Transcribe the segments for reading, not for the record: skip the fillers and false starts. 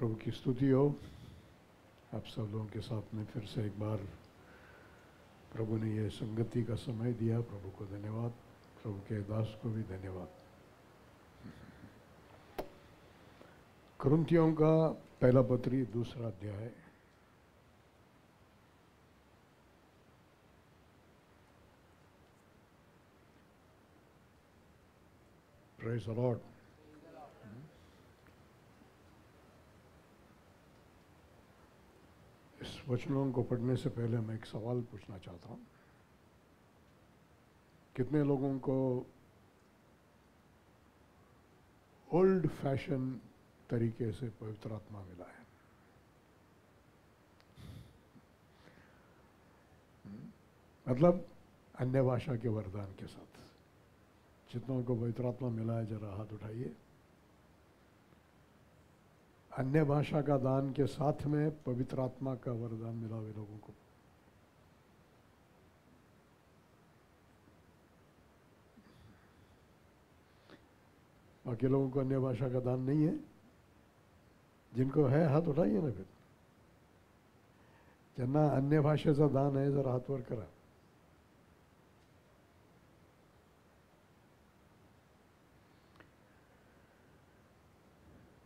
प्रभु की स्तुति हो। आप सब लोगों के साथ में फिर से एक बार प्रभु ने ये संगति का समय दिया, प्रभु को धन्यवाद, प्रभु के दास को भी धन्यवाद। कुरिन्थियों का पहला पत्री 2 अध्याय। Praise the Lord. इस वचनों को पढ़ने से पहले मैं एक सवाल पूछना चाहता हूँ। कितने लोगों को ओल्ड फैशन तरीके से पवित्र आत्मा मिला है? मतलब अन्य भाषा के वरदान के साथ। जितनों को पवित्र आत्मा मिला है जरा हाथ उठाइए। अन्य भाषा का दान के साथ में पवित्र आत्मा का वरदान मिला हुए लोगों को। बाकी लोगों को अन्य भाषा का दान नहीं है? जिनको है हाथ उठाइए ना। फिर ज्यांना अन्य भाषेचा दान आहे जरा हात वर करा।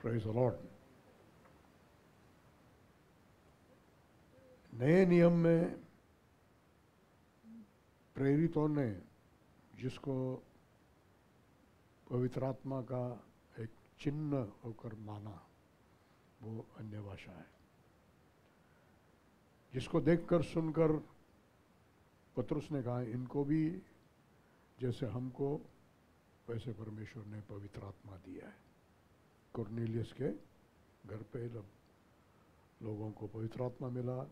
Praise the Lord. नए नियम में प्रेरितों ने जिसको पवित्र आत्मा का एक चिन्ह होकर माना वो अन्य भाषा है। जिसको देखकर सुनकर पतरस ने कहा इनको भी जैसे हमको वैसे परमेश्वर ने पवित्र आत्मा दिया है। कुरनेलियस के घर पे लोगों को पवित्र आत्मा मिला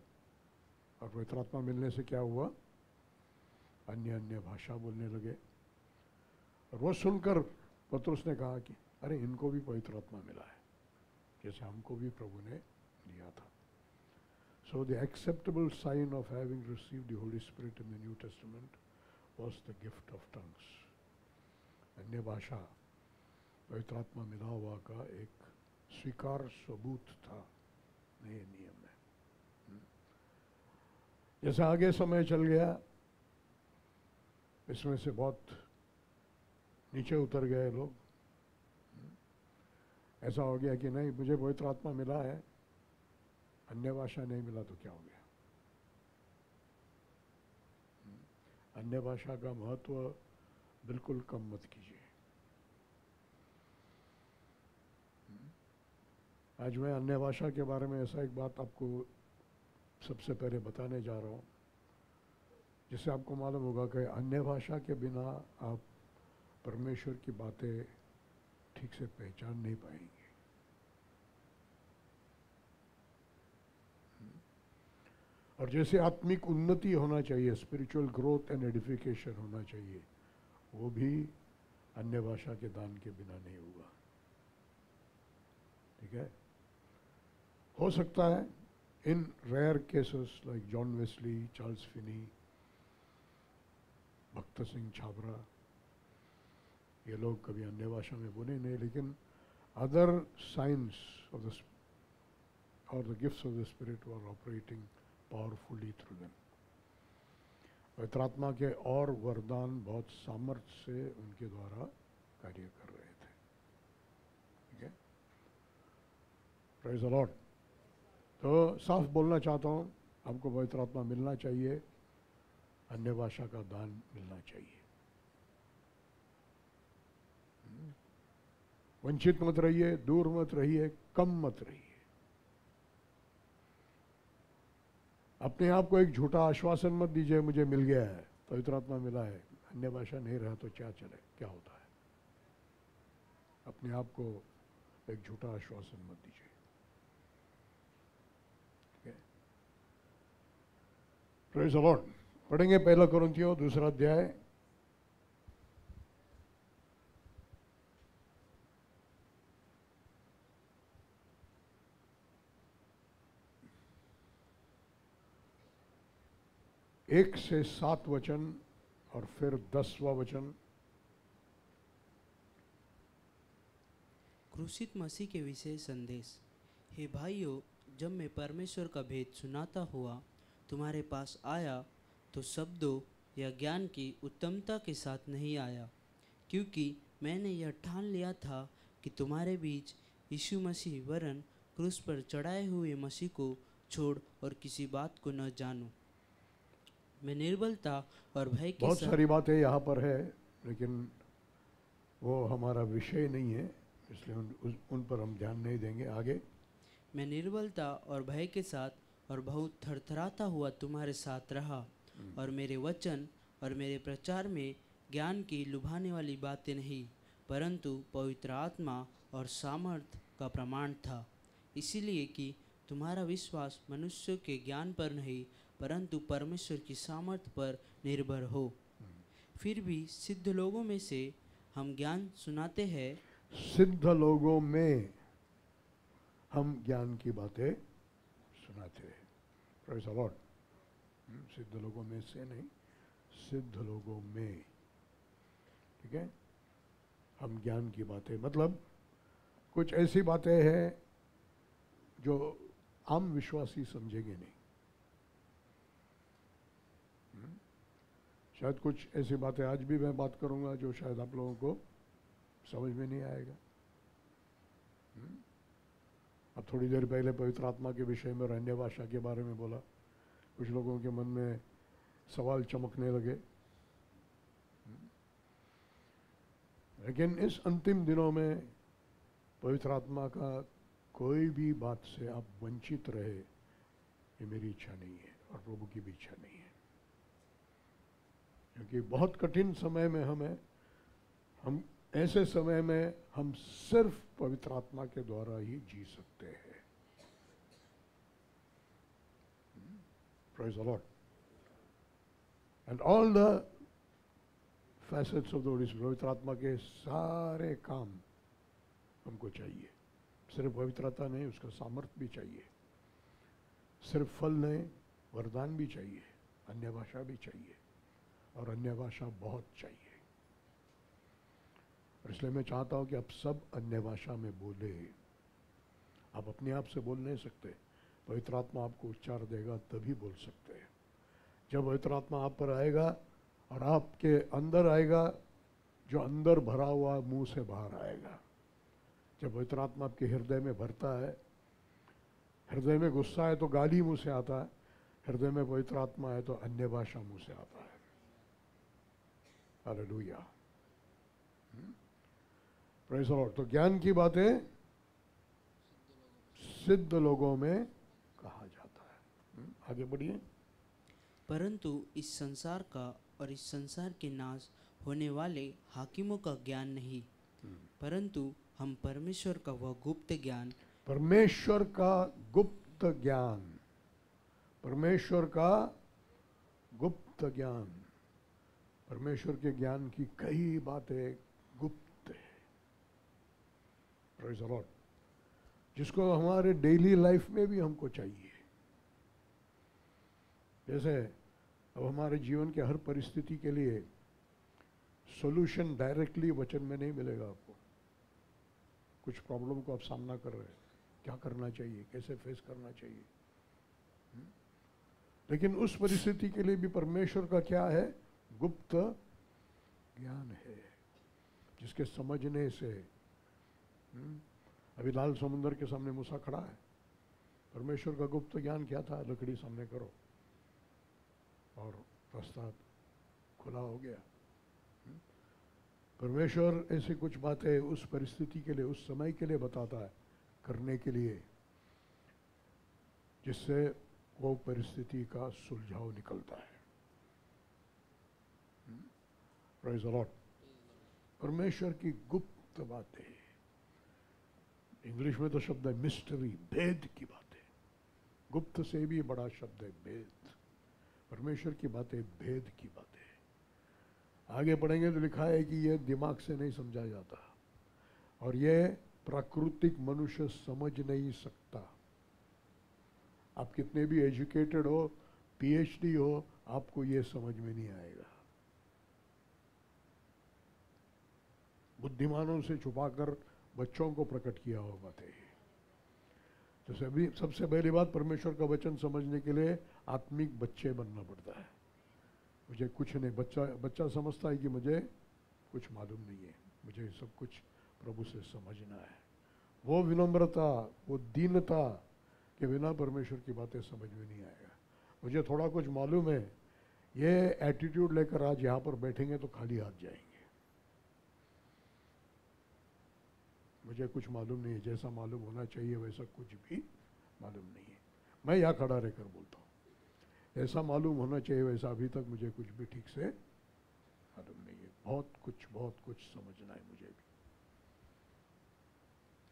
और पवित्र आत्मा मिलने से क्या हुआ? अन्य भाषा बोलने लगे। और वो सुनकर पतरस ने कहा कि अरे इनको भी पवित्र आत्मा मिला है जैसे हमको भी प्रभु ने दिया था। So the acceptable sign of having received the Holy Spirit in the New Testament was the gift of tongues. अन्य भाषा पवित्र आत्मा मिला हुआ का एक स्वीकार सबूत था नए नियम में। जैसे आगे समय चल गया इसमें से बहुत नीचे उतर गए लोग। ऐसा हो गया कि नहीं मुझे पवित्र आत्मा मिला है, अन्य भाषा नहीं मिला तो क्या हो गया? अन्य भाषा का महत्व बिल्कुल कम मत कीजिए। आज मैं अन्य भाषा के बारे में ऐसा एक बात आपको सबसे पहले बताने जा रहा हूँ जिससे आपको मालूम होगा कि अन्य भाषा के बिना आप परमेश्वर की बातें ठीक से पहचान नहीं पाएंगे। और जैसे आत्मिक उन्नति होना चाहिए, स्पिरिचुअल ग्रोथ एंड एडिफिकेशन होना चाहिए, वो भी अन्य भाषा के दान के बिना नहीं होगा। ठीक है? हो सकता है in rare cases like John Wesley, Charles Finney, Bakht Singh Chhabra, ये लोग कभी अन्य भाषा में बोले नहीं, लेकिन अदर साइंस ऑफ द और the gifts of the spirit were operating powerfully through them. पवित्र आत्मा के और वरदान बहुत सामर्थ्य से उनके द्वारा कार्य कर रहे थे। ठीक है? Praise the Lord. तो साफ बोलना चाहता हूँ, आपको पवित्र आत्मा मिलना चाहिए, अन्य भाषा का दान मिलना चाहिए। वंचित मत रहिए, दूर मत रहिए, कम मत रहिए। अपने आप को एक झूठा आश्वासन मत दीजिए मुझे मिल गया है, पवित्र आत्मा मिला है, अन्य भाषा नहीं रहा तो क्या चले, क्या होता है? अपने आप को एक झूठा आश्वासन मत दीजिए। Praise the Lord. पढ़ेंगे पहला कुरिन्थियों 2 अध्याय। एक से 7 वचन और फिर 10वां वचन। क्रूसित मसीह के विषय संदेश। हे भाइयों, जब मैं परमेश्वर का भेद सुनाता हुआ तुम्हारे पास आया तो शब्दों या ज्ञान की उत्तमता के साथ नहीं आया, क्योंकि मैंने यह ठान लिया था कि तुम्हारे बीच यीशु मसीह वरन क्रूस पर चढ़ाए हुए मसीह को छोड़ और किसी बात को न जानूं। मैं निर्बलता और भय के बहुत साथ सारी बातें यहाँ पर है, लेकिन वो हमारा विषय नहीं है, इसलिए उन पर हम ध्यान नहीं देंगे। आगे। मैं निर्बलता और भय के साथ और बहुत थरथराता हुआ तुम्हारे साथ रहा, और मेरे वचन और मेरे प्रचार में ज्ञान की लुभाने वाली बातें नहीं, परंतु पवित्र आत्मा और सामर्थ का प्रमाण था, इसीलिए कि तुम्हारा विश्वास मनुष्य के ज्ञान पर नहीं परंतु परमेश्वर की सामर्थ पर निर्भर हो। फिर भी सिद्ध लोगों में से हम ज्ञान सुनाते हैं, सिद्ध लोगों में हम ज्ञान की बातें सुनाते हैं। Praise the Lord. सिद्ध लोगों में से नहीं, सिद्ध लोगों में, ठीक है। हम ज्ञान की बातें, मतलब कुछ ऐसी बातें हैं जो आम विश्वासी समझेंगे नहीं। शायद कुछ ऐसी बातें आज भी मैं बात करूंगा जो शायद आप लोगों को समझ में नहीं आएगा। अब थोड़ी देर पहले पवित्र आत्मा के विषय में और अन्य भाषा के बारे में बोला, कुछ लोगों के मन में सवाल चमकने लगे। लेकिन इस अंतिम दिनों में पवित्र आत्मा का कोई भी बात से आप वंचित रहे, ये मेरी इच्छा नहीं है और प्रभु की भी इच्छा नहीं है, क्योंकि बहुत कठिन समय में हम ऐसे समय में हम सिर्फ पवित्र आत्मा के द्वारा ही जी सकते हैं। Praise the Lord. And all the facets of the Holy Spirit, पवित्र आत्मा के सारे काम हमको चाहिए। सिर्फ पवित्रता नहीं, उसका सामर्थ्य भी चाहिए। सिर्फ फल नहीं, वरदान भी चाहिए, अन्य भाषा भी चाहिए, और अन्य भाषा बहुत चाहिए। और इसलिए मैं चाहता हूँ कि आप सब अन्य भाषा में बोले। आप अपने आप से बोल नहीं सकते, पवित्र आत्मा आपको उच्चार देगा तभी बोल सकते हैं। जब पवित्र आत्मा आप पर आएगा और आपके अंदर आएगा, जो अंदर भरा हुआ मुंह से बाहर आएगा। जब पवित्र आत्मा आपके हृदय में भरता है, हृदय में गुस्सा है तो गाली मुंह से आता है, हृदय में पवित्र आत्मा है तो अन्य भाषा मुंह से आता है। Hallelujah, praise the Lord. तो ज्ञान की बातें सिद्ध लोगों में कहा जाता है। आगे बढ़िए। परंतु इस संसार का और इस संसार के नाश होने वाले हाकिमों का ज्ञान नहीं, परंतु हम परमेश्वर का वह गुप्त ज्ञान, परमेश्वर का गुप्त ज्ञान, परमेश्वर का गुप्त ज्ञान, परमेश्वर के ज्ञान की कई बातें गुप्त है। Praise the Lord. जिसको हमारे डेली लाइफ में भी हमको चाहिए। जैसे अब हमारे जीवन के हर परिस्थिति के लिए सॉल्यूशन डायरेक्टली वचन में नहीं मिलेगा आपको। कुछ प्रॉब्लम को आप सामना कर रहे हैं, क्या करना चाहिए, कैसे फेस करना चाहिए, लेकिन उस परिस्थिति के लिए भी परमेश्वर का क्या है, गुप्त ज्ञान है, जिसके समझने से अभी लाल समुद्र के सामने मूसा खड़ा है। परमेश्वर का गुप्त ज्ञान क्या था, लकड़ी सामने करो और रास्ता खुला हो गया। परमेश्वर ऐसी कुछ बातें उस परिस्थिति के लिए, उस समय के लिए बताता है करने के लिए, जिससे वो परिस्थिति का सुलझाव निकलता है। Praise the Lord. परमेश्वर की गुप्त बातें, इंग्लिश में तो शब्द है मिस्ट्री, भेद की बातें। गुप्त से भी बड़ा शब्द है भेद। परमेश्वर की बातें भेद की बातें। आगे पढ़ेंगे तो लिखा है कि यह दिमाग से नहीं समझा जाता और यह प्राकृतिक मनुष्य समझ नहीं सकता। आप कितने भी एजुकेटेड हो, पीएचडी हो, आपको यह समझ में नहीं आएगा। बुद्धिमानों से छुपाकर बच्चों को प्रकट किया हुआ बातें। जैसे अभी सबसे पहली बात, परमेश्वर का वचन समझने के लिए आत्मिक बच्चे बनना पड़ता है। मुझे कुछ नहीं, बच्चा समझता है कि मुझे कुछ मालूम नहीं है, मुझे सब कुछ प्रभु से समझना है। वो विनम्रता, वो दीनता के बिना परमेश्वर की बातें समझ में नहीं आएगा। मुझे थोड़ा कुछ मालूम है, ये एटीट्यूड लेकर आज यहाँ पर बैठेंगे तो खाली हाथ जाएंगे। मुझे कुछ मालूम नहीं है, जैसा मालूम होना चाहिए वैसा कुछ भी मालूम नहीं है। मैं यहाँ खड़ा रहकर बोलता हूँ, ऐसा मालूम होना चाहिए वैसा अभी तक मुझे कुछ भी ठीक से मालूम नहीं है। बहुत कुछ समझना है मुझे भी।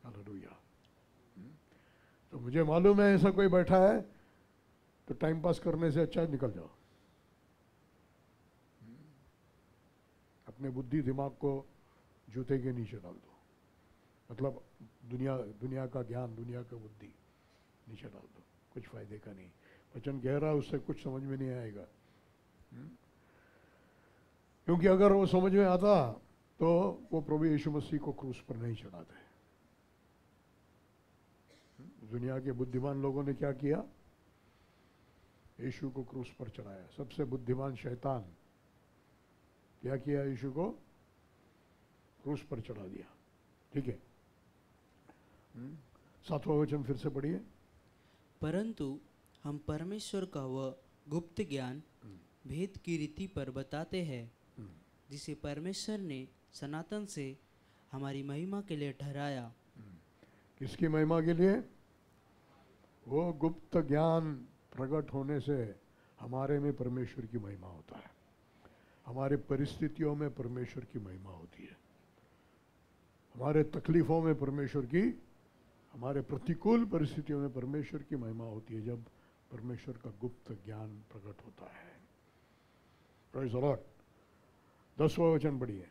हालेलुया। तो मुझे मालूम है ऐसा कोई बैठा है तो टाइम पास करने से अच्छा निकल जाओ। अपने बुद्धि दिमाग को जूते के नीचे डाल दो, मतलब दुनिया का ज्ञान, दुनिया का बुद्धि नीचे डाल दो, कुछ फायदे का नहीं। वचन कह रहा है उससे कुछ समझ में नहीं आएगा। क्योंकि अगर वो समझ में आता तो वो प्रभु यीशु मसीह को क्रूस पर नहीं चढ़ाते। दुनिया के बुद्धिमान लोगों ने क्या किया? यीशु को क्रूस पर चढ़ाया। सबसे बुद्धिमान शैतान क्या किया? यीशु को क्रूस पर चढ़ा दिया। ठीक है, 7वां वचन फिर से पढ़िए। परंतु हम परमेश्वर का वह गुप्त ज्ञान भेद की रीति पर बताते हैं, जिसे परमेश्वर ने सनातन से हमारी महिमा के लिए ठहराया। किसकी महिमा के लिए? वो गुप्त ज्ञान प्रकट होने से हमारे में परमेश्वर की महिमा होता है, हमारे परिस्थितियों में परमेश्वर की महिमा होती है, हमारे तकलीफों में परमेश्वर की, हमारे प्रतिकूल परिस्थितियों में परमेश्वर की महिमा होती है जब परमेश्वर का गुप्त ज्ञान प्रकट होता है। Praise the Lord. 10वां वचन पढ़िए।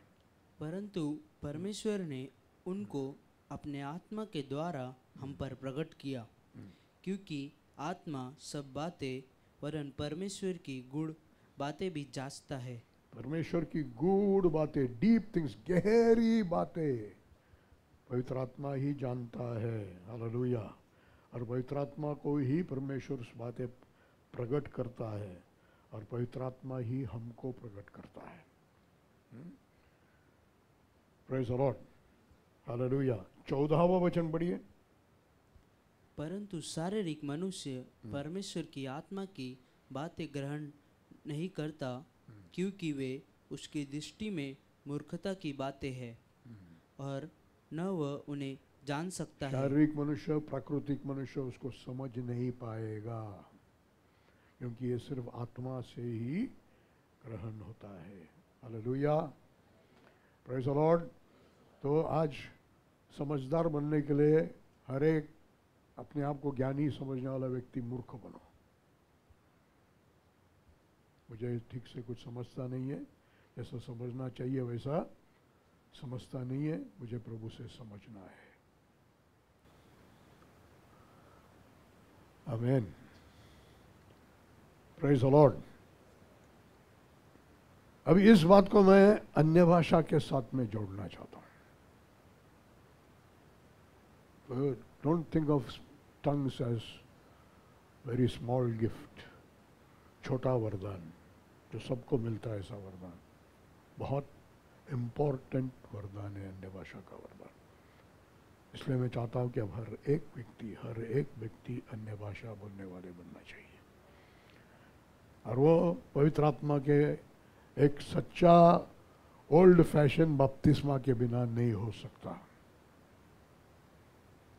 परंतु परमेश्वर ने उनको अपने आत्मा के द्वारा हम पर प्रकट किया, क्योंकि आत्मा सब बातें वरन परमेश्वर की गूढ़ बातें भी जांचता है। परमेश्वर की गूढ़ बातें, डीप थिंग्स, गहरी बातें पवित्र आत्मा ही जानता है। हालेलुया। और पवित्र आत्मा को ही परमेश्वर उस बातें प्रकट करता है और पवित्र आत्मा ही हमको प्रकट करता है। Praise the lord. हालेलुया। 14वां वचन पढ़िए। परंतु शारीरिक मनुष्य परमेश्वर की आत्मा की बातें ग्रहण नहीं करता, क्योंकि वे उसकी दृष्टि में मूर्खता की बातें हैं और न वह उन्हें जान सकता है। शारीरिक मनुष्य, प्राकृतिक मनुष्य उसको समझ नहीं पाएगा, क्योंकि ये सिर्फ आत्मा से ही ग्रहण होता है। हालेलुया। Praise the Lord. तो आज समझदार बनने के लिए हर एक अपने आप को ज्ञानी समझने वाला व्यक्ति मूर्ख बनो। मुझे ठीक से कुछ समझता नहीं है, जैसा समझना चाहिए वैसा समझता नहीं है, मुझे प्रभु से समझना है। आमीन। Praise the Lord. अब इस बात को मैं अन्य भाषा के साथ में जोड़ना चाहता हूँ। Don't think of tongues as very small gift, छोटा वरदान जो सबको मिलता है, ऐसा वरदान बहुत इम्पोर्टेंट वरदान है, अन्य भाषा का वरदान। इसलिए मैं चाहता हूँ कि अब हर एक व्यक्ति अन्य भाषा बोलने वाले बनना चाहिए, और वो पवित्र आत्मा के एक सच्चा ओल्ड फैशन बपतिस्मा के बिना नहीं हो सकता।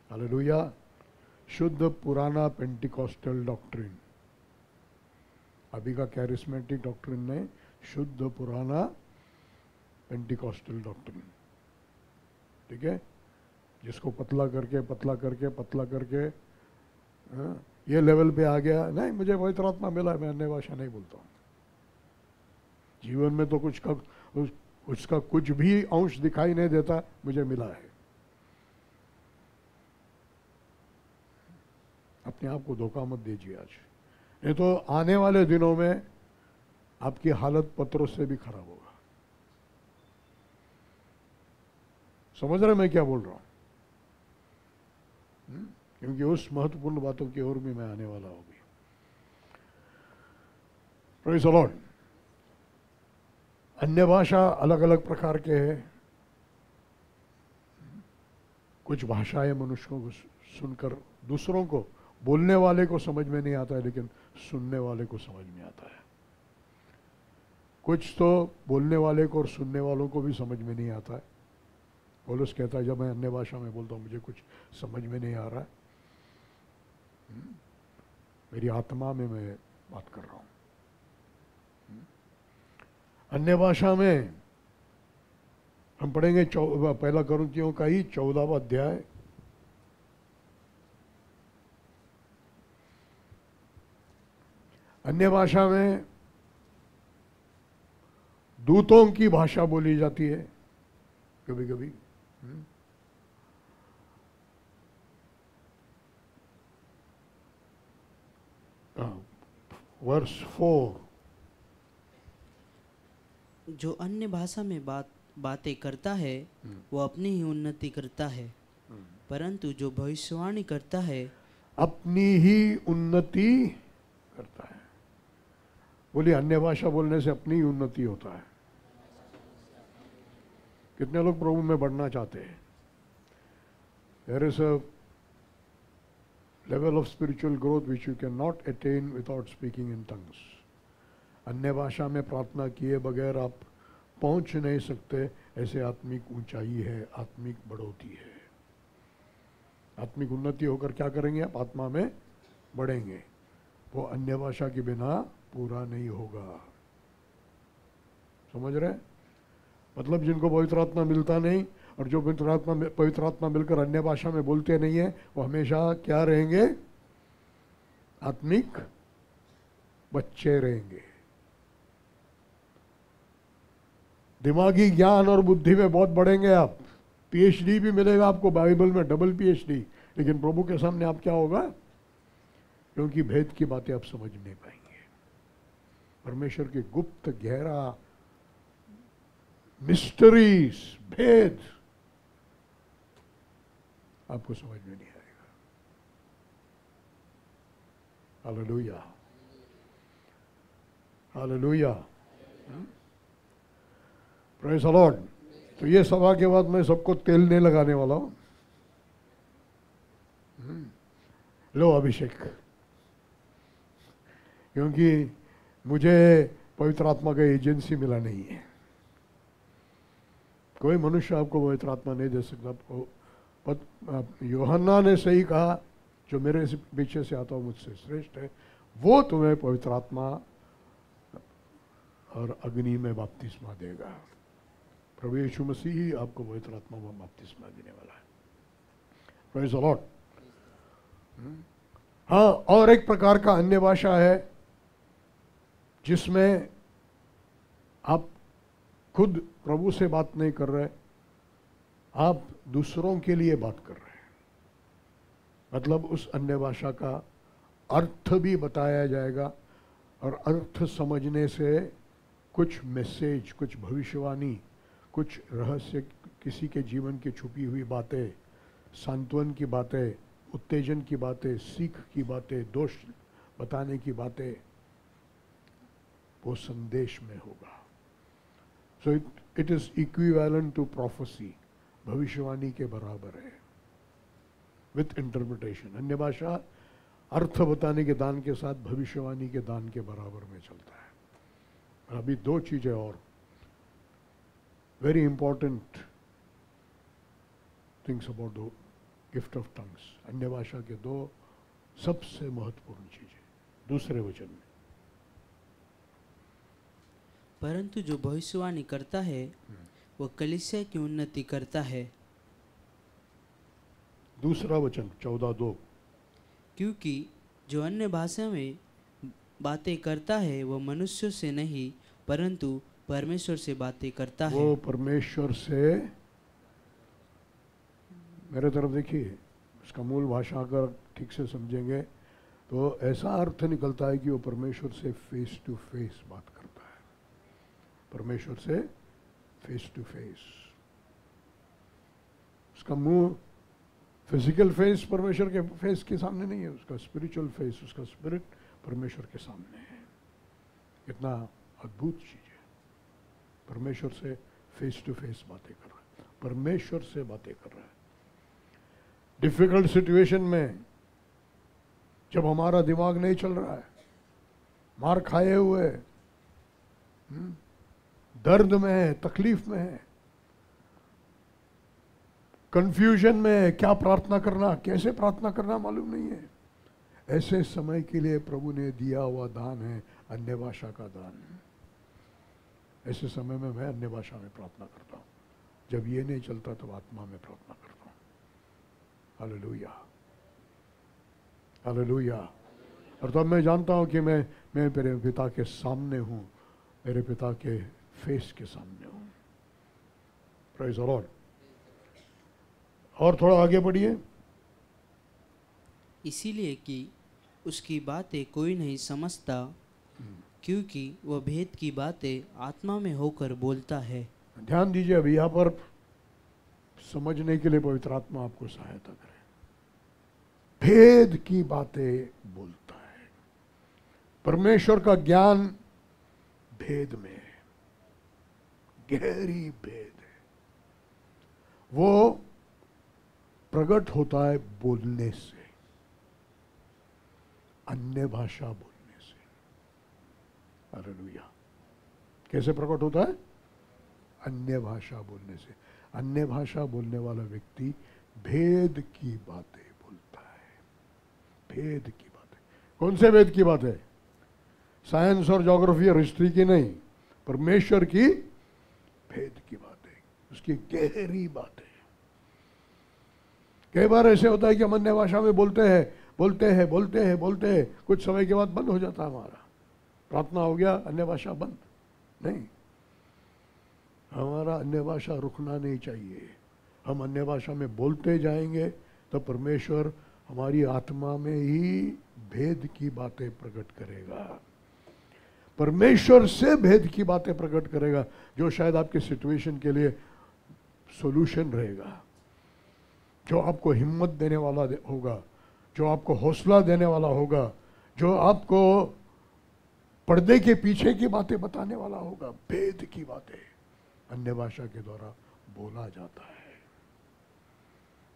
हालेलुया। शुद्ध पुराना पेंटिकॉस्टल डॉक्ट्रिन, अभी का कैरिस्मेटिक डॉक्ट्रिन ने शुद्ध पुराना पेंटिकॉस्टल डॉक्ट्रिन, ठीक है, जिसको पतला करके ये लेवल पे आ गया। नहीं, मुझे पवित्र आत्मा मिला, मैं अन्य भाषा नहीं बोलता हूँ। जीवन में तो उसका कुछ भी अंश दिखाई नहीं देता, मुझे मिला है। अपने आप को धोखा मत दीजिए आज, नहीं तो आने वाले दिनों में आपकी हालत पत्रों से भी खराब होगा। समझ रहे मैं क्या बोल रहा हूं? क्योंकि उस महत्वपूर्ण बातों की ओर भी मैं आने वाला हूँ। Praise the Lord. अन्य भाषा अलग अलग प्रकार के हैं। कुछ भाषाएं मनुष्यों को सुनकर दूसरों को, बोलने वाले को समझ में नहीं आता है, लेकिन सुनने वाले को समझ में आता है। कुछ तो बोलने वाले को और सुनने वालों को भी समझ में नहीं आता है। पौलुस कहता है जब मैं अन्य भाषा में बोलता हूँ मुझे कुछ समझ में नहीं आ रहा है, मेरी आत्मा में मैं बात कर रहा हूँ। अन्य भाषा में हम पढ़ेंगे पहला कुरिन्थियों का ही 14वां अध्याय, अन्य भाषा में दूतों की भाषा बोली जाती है कभी कभी। वर्स 4, जो अन्य भाषा में बातें करता है वो अपनी ही उन्नति करता है, परंतु जो भविष्यवाणी करता है अपनी ही उन्नति करता है। बोलिए, अन्य भाषा बोलने से अपनी ही उन्नति होता है। कितने लोग प्रभु में बढ़ना चाहते हैं? There is a level of spiritual growth which you cannot attain without speaking in tongues. अन्य भाषा में प्रार्थना किए बगैर आप पहुंच नहीं सकते। ऐसे आत्मिक ऊंचाई है, आत्मिक बढ़ोतरी है। आत्मिक उन्नति होकर क्या करेंगे आप? आत्मा में बढ़ेंगे। वो अन्य भाषा के बिना पूरा नहीं होगा। समझ रहे? मतलब जिनको पवित्र आत्मा मिलता नहीं और जो पवित्र आत्मा मिलकर अन्य भाषा में बोलते नहीं है, वो हमेशा क्या रहेंगे? आत्मिक बच्चे रहेंगे। दिमागी ज्ञान और बुद्धि में बहुत बढ़ेंगे आप। पीएचडी भी मिलेगा आपको बाइबल में, डबल पीएचडी, लेकिन प्रभु के सामने आप क्या होगा? क्योंकि भेद की बातें आप समझ नहीं पाएंगे। परमेश्वर के गुप्त गहरा मिस्टरीज, भेद आपको समझ में नहीं आएगा। Hallelujah, hallelujah, praise the Lord. तो ये सभा के बाद मैं सबको तेल नहीं लगाने वाला हूं। लो अभिषेक, क्योंकि मुझे पवित्र आत्मा का एजेंसी मिला नहीं है। कोई मनुष्य आपको पवित्र आत्मा नहीं दे सकता। आपको यूहन्ना ने सही कहा, जो मेरे से पीछे से आता हो मुझसे श्रेष्ठ है, वो तुम्हें पवित्र आत्मा और अग्नि में बपतिस्मा देगा। प्रभु यीशु मसीह ही आपको पवित्र आत्मा में बपतिस्मा देने वाला है। Praise the Lord. हाँ, और एक प्रकार का अन्य भाषा है जिसमें आप खुद प्रभु से बात नहीं कर रहे, आप दूसरों के लिए बात कर रहे हैं। मतलब उस अन्य भाषा का अर्थ भी बताया जाएगा, और अर्थ समझने से कुछ मैसेज, कुछ भविष्यवाणी, कुछ रहस्य, किसी के जीवन की छुपी हुई बातें, सांत्वन की बातें, उत्तेजन की बातें, सीख की बातें, दोष बताने की बातें, वो संदेश में होगा। So it is equivalent to prophecy, भविष्यवाणी के बराबर है, विथ इंटरप्रिटेशन। अन्य भाषा अर्थ बताने के दान के साथ भविष्यवाणी के दान के बराबर में चलता है। और अभी दो चीजें और very important things about the gift of tongues. अन्य भाषा के दो सबसे महत्वपूर्ण चीजें दूसरे वचन में। परंतु जो भविष्यवाणी करता है वो कलीसिया की उन्नति करता है। दूसरा वचन 14:2, क्योंकि जो अन्य भाषा में बातें करता है वो मनुष्यों से नहीं परंतु परमेश्वर से बातें करता है। वो परमेश्वर से, मेरे तरफ देखिए, उसका मूल भाषा अगर ठीक से समझेंगे तो ऐसा अर्थ निकलता है कि वो परमेश्वर से फेस टू फेस बात करता है। परमेश्वर से फेस टू फेस। उसका मुंह फिजिकल फेस परमेश्वर के फेस के सामने नहीं है, उसका स्पिरिचुअल फेस, उसका स्पिरिट परमेश्वर के सामने है। कितना अद्भुत चीज है। परमेश्वर से फेस टू फेस बातें कर रहा है, परमेश्वर से बातें कर रहा है। डिफिकल्ट सिचुएशन में जब हमारा दिमाग नहीं चल रहा है, मार खाए हुए, दर्द में है, तकलीफ में है, कंफ्यूजन में है, क्या प्रार्थना करना, कैसे प्रार्थना करना मालूम नहीं है, ऐसे समय के लिए प्रभु ने दिया हुआ दान है अन्य भाषा का दान। ऐसे समय में मैं अन्य भाषा में प्रार्थना करता हूँ। जब ये नहीं चलता तब आत्मा में प्रार्थना करता हूँ। Hallelujah, hallelujah. और तब मैं जानता हूँ कि मैं मेरे पिता के सामने हूँ, मेरे पिता के फेस के सामने हूँ। Praise the Lord. और थोड़ा आगे बढ़िए। इसीलिए कि उसकी बातें कोई नहीं समझता, क्योंकि वह भेद की बातें आत्मा में होकर बोलता है। ध्यान दीजिए, अभी यहाँ पर समझने के लिए पवित्र आत्मा आपको सहायता करे। भेद की बातें बोलता है। परमेश्वर का ज्ञान भेद में है, गहरी भेद है। वो प्रकट होता है बोलने से, अन्य भाषा बोलने से। हालेलुया। कैसे प्रकट होता है? अन्य भाषा बोलने से। अन्य भाषा बोलने वाला व्यक्ति भेद की बातें बोलता है। भेद की बातें। कौन से भेद की बात है? साइंस और ज्योग्राफी और हिस्ट्री की नहीं, परमेश्वर की भेद की बातें, उसकी गहरी बातें। कई बार ऐसे होता है कि हम अन्य भाषा में बोलते हैं, कुछ समय के बाद बंद हो जाता है हमारा। प्रार्थना हो गया, अन्य भाषा बंद नहीं। हमारा अन्य भाषा रुकना नहीं चाहिए। हम अन्य भाषा में बोलते जाएंगे तो परमेश्वर हमारी आत्मा में ही भेद की बातें प्रकट करेगा। परमेश्वर से भेद की बातें प्रकट करेगा, जो शायद आपके सिचुएशन के लिए सॉल्यूशन रहेगा, जो आपको हिम्मत देने वाला होगा, जो आपको हौसला देने वाला होगा, जो आपको पर्दे के पीछे की बातें बताने वाला होगा। भेद की बातें अन्य भाषा के द्वारा बोला जाता है।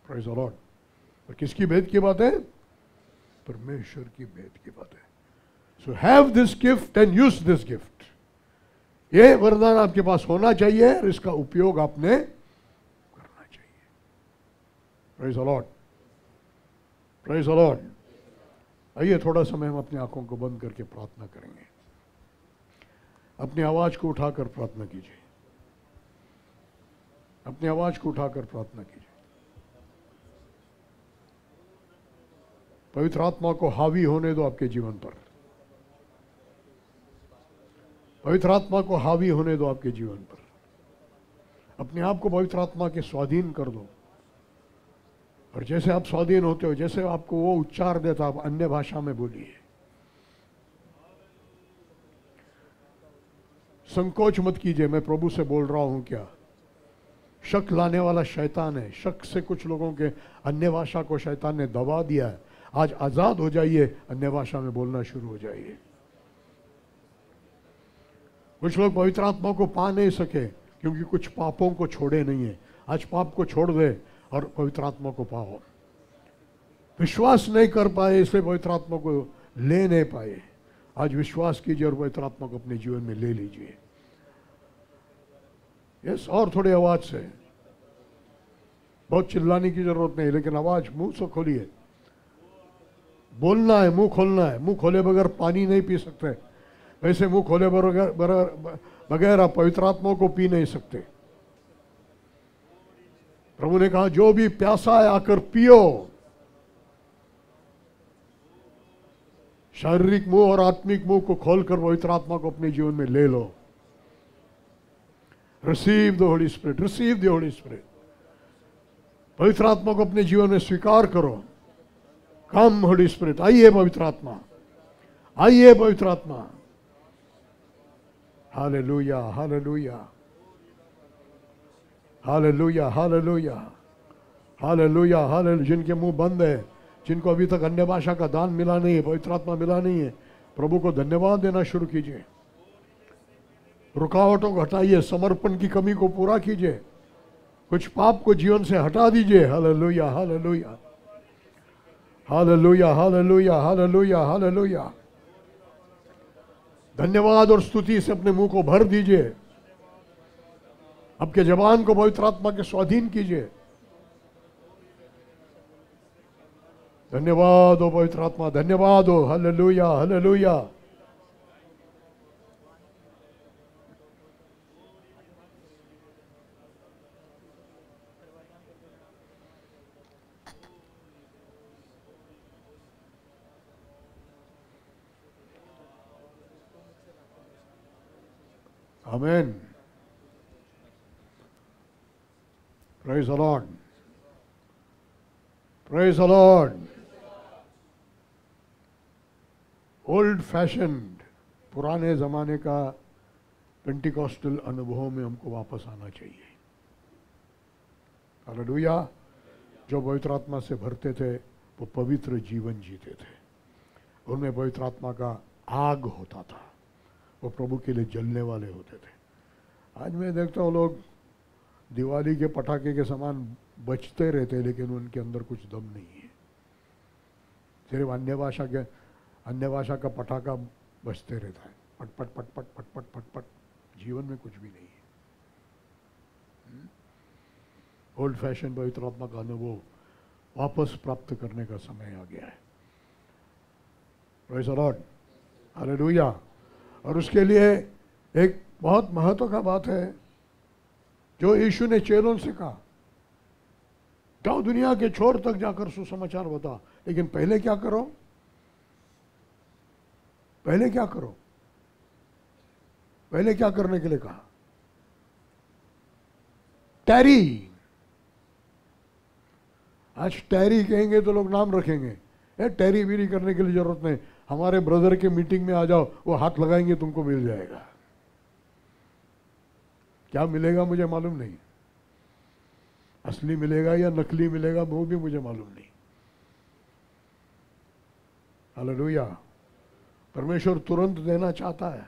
Praise the Lord. और किसकी भेद की बातें? परमेश्वर की भेद की बातें। So have this gift and use this gift. ये वरदान आपके पास होना चाहिए और इसका उपयोग आपने करना चाहिए। Praise the Lord, praise the Lord. आइए थोड़ा समय हम अपनी आंखों को बंद करके प्रार्थना करेंगे। अपनी आवाज को उठाकर प्रार्थना कीजिए। अपनी आवाज को उठाकर प्रार्थना कीजिए। पवित्र आत्मा को हावी होने दो आपके जीवन पर। पवित्र आत्मा को हावी होने दो आपके जीवन पर। अपने आप को पवित्र आत्मा के स्वाधीन कर दो। और जैसे आप स्वाधीन होते हो, जैसे आपको वो उच्चार देता, आप अन्य भाषा में बोलिए। संकोच मत कीजिए, मैं प्रभु से बोल रहा हूं क्या। शक लाने वाला शैतान है। शक से कुछ लोगों के अन्य भाषा को शैतान ने दबा दिया है। आज आजाद हो जाइए, अन्य भाषा में बोलना शुरू हो जाइए। कुछ लोग पवित्र आत्मा को पा नहीं सके क्योंकि कुछ पापों को छोड़े नहीं है। आज पाप को छोड़ दे और पवित्र आत्मा को पाओ। विश्वास नहीं कर पाए इसलिए पवित्र आत्मा को ले नहीं पाए। आज विश्वास कीजिए और पवित्र आत्मा को अपने जीवन में ले लीजिए। यस, और थोड़ी आवाज से। बहुत चिल्लाने की जरूरत नहीं, लेकिन आवाज मुंह से खोलिए। बोलना है, मुंह खोलना है। मुंह खोले बगैर पानी नहीं पी सकते, वैसे मुंह खोले बगैर आप पवित्र आत्मा को पी नहीं सकते। प्रभु ने कहा जो भी प्यासा है आकर पियो। शारीरिक मुंह और आत्मिक मुंह को खोलकर पवित्र आत्मा को अपने जीवन में ले लो। Receive the holy spirit, receive the holy spirit. पवित्र आत्मा को अपने जीवन में स्वीकार करो। कम होली स्पिरिट, आइए पवित्र आत्मा, आइए पवित्र आत्मा। Hallelujah, hallelujah, hallelujah, hallelujah. Hallelujah, hallelujah. जिनके मुंह बंद है, जिनको अभी तक अन्य भाषा का दान मिला नहीं है, पवित्र आत्मा मिला नहीं है, प्रभु को धन्यवाद देना शुरू कीजिए। रुकावटों को हटाइए, समर्पण की कमी को पूरा कीजिए, कुछ पाप को जीवन से हटा दीजिए। Hallelujah, hallelujah, hallelujah, hallelujah, hallelujah, hallelujah. धन्यवाद और स्तुति से अपने मुंह को भर दीजिए। आपके जबान को पवित्र आत्मा के स्वाधीन कीजिए। धन्यवाद हो पवित्र आत्मा, धन्यवाद हो। Hallelujah, hallelujah. आमीन। Praise the lord, praise the lord. Old fashioned, पुराने जमाने का पेंटिकॉस्टल अनुभवों में हमको वापस आना चाहिए। हालेलुया। जो पवित्र आत्मा से भरते थे वो पवित्र जीवन जीते थे, उनमें पवित्र आत्मा का आग होता था, वो प्रभु के लिए जलने वाले होते थे। आज मैं देखता हूँ लोग दिवाली के पटाखे के समान बचते रहते हैं, लेकिन उनके अंदर कुछ दम नहीं है। सिर्फ अन्य भाषा का पटाखा बजते रहता है, पट पट पट पट पट पट पट पट, जीवन में कुछ भी नहीं है। ओल्ड फैशन पवित्र आत्मा का अनुभव वापस प्राप्त करने का समय आ गया है। Praise the lord, hallelujah. और उसके लिए एक बहुत महत्व का बात है जो यीशु ने चेलों से कहा, जाओ दुनिया के छोर तक जाकर सुसमाचार बता। लेकिन पहले क्या करो? पहले क्या करो? पहले क्या करने के लिए कहा? टैरी। आज टैरी कहेंगे तो लोग नाम रखेंगे, टैरी बीरी करने के लिए जरूरत नहीं, हमारे ब्रदर के मीटिंग में आ जाओ, वो हाथ लगाएंगे तुमको मिल जाएगा। क्या मिलेगा मुझे मालूम नहीं, असली मिलेगा या नकली मिलेगा वो भी मुझे मालूम नहीं। हालेलुया। परमेश्वर तुरंत देना चाहता है,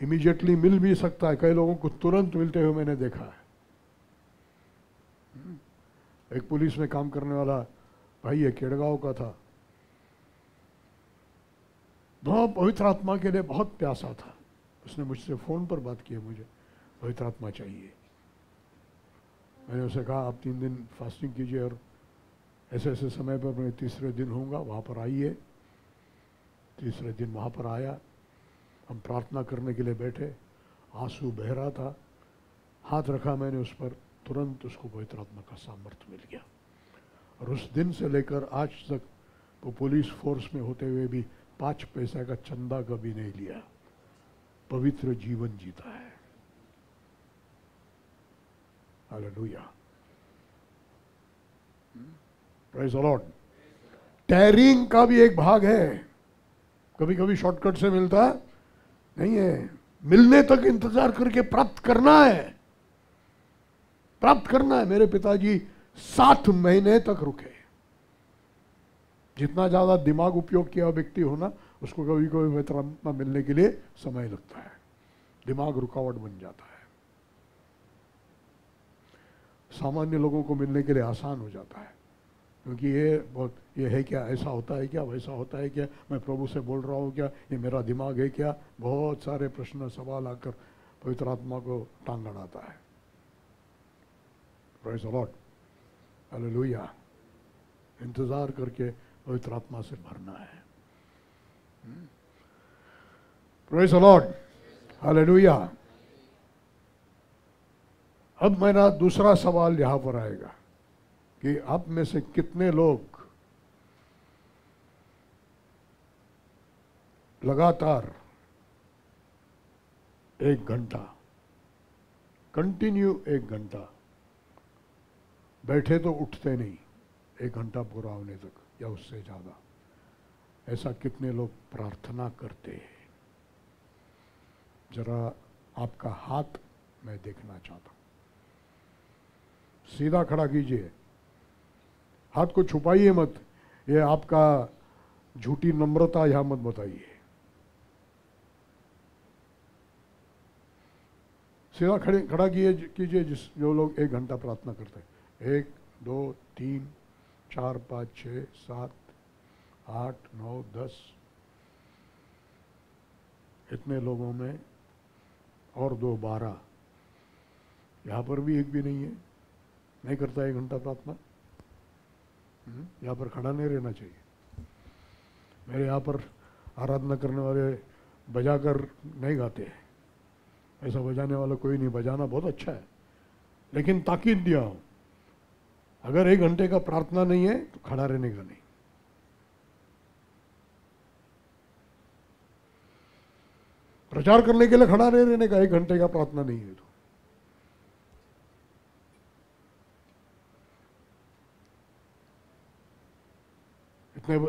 इमीडिएटली मिल भी सकता है। कई लोगों को तुरंत मिलते हुए मैंने देखा है। एक पुलिस में काम करने वाला भाई है, केड़गांव का था, बहुत पवित्र आत्मा के लिए बहुत प्यासा था। उसने मुझसे फोन पर बात की, मुझे पवित्र आत्मा चाहिए। मैंने उसे कहा आप 3 दिन फास्टिंग कीजिए और ऐसे ऐसे समय पर मैं तीसरे दिन होऊंगा, वहाँ पर आइए। तीसरे दिन वहाँ पर आया, हम प्रार्थना करने के लिए बैठे, आंसू बह रहा था, हाथ रखा मैंने उस पर, तुरंत उसको पवित्र आत्मा का सामर्थ्य मिल गया। और उस दिन से लेकर आज तक वो पुलिस फोर्स में होते हुए भी 5 पैसा का चंदा कभी नहीं लिया, पवित्र जीवन जीता है। Hallelujah, praise the lord. Tarrying का भी एक भाग है, कभी कभी शॉर्टकट से मिलता नहीं है, मिलने तक इंतजार करके प्राप्त करना है, प्राप्त करना है। मेरे पिताजी 7 महीने तक रुके। जितना ज्यादा दिमाग उपयोग किया व्यक्ति हो ना, उसको कभी कभी पवित्र आत्मा मिलने के लिए समय लगता है, दिमाग रुकावट बन जाता है। सामान्य लोगों को मिलने के लिए आसान हो जाता है, क्योंकि ये है क्या, ऐसा होता है क्या, वैसा होता है क्या, मैं प्रभु से बोल रहा हूँ क्या, ये मेरा दिमाग है क्या, बहुत सारे प्रश्न सवाल आकर पवित्र आत्मा को टांग अड़ाता है। Praise the lord, hallelujah. इंतजार करके पवित्र आत्मा से भरना है। Praise the lord, hallelujah. अब मेरा दूसरा सवाल यहां पर आएगा कि आप में से कितने लोग लगातार 1 घंटा कंटिन्यू 1 घंटा बैठे तो उठते नहीं, 1 घंटा पूरा होने तक या उससे ज्यादा, ऐसा कितने लोग प्रार्थना करते हैं? जरा आपका हाथ मैं देखना चाहता हूं, सीधा खड़ा कीजिए, हाथ को छुपाइए मत, ये आपका झूठी नम्रता यहां मत बताइए। सीधा खड़ा कीजिए जो लोग 1 घंटा प्रार्थना करते हैं। 1 2 3 4 5 6 7 8 9 10, इतने लोगों में, और 2 12, यहाँ पर भी एक भी नहीं है, नहीं करता 1 घंटा प्रार्थना। यहाँ पर खड़ा नहीं रहना चाहिए। मेरे यहाँ पर आराधना करने वाले बजाकर नहीं गाते हैं, ऐसा बजाने वाला कोई नहीं। बजाना बहुत अच्छा है, लेकिन ताकीद दिया हूं, अगर 1 घंटे का प्रार्थना नहीं है तो खड़ा रहने का नहीं। प्रचार करने के लिए खड़ा रहने का, 1 घंटे का प्रार्थना नहीं है तो।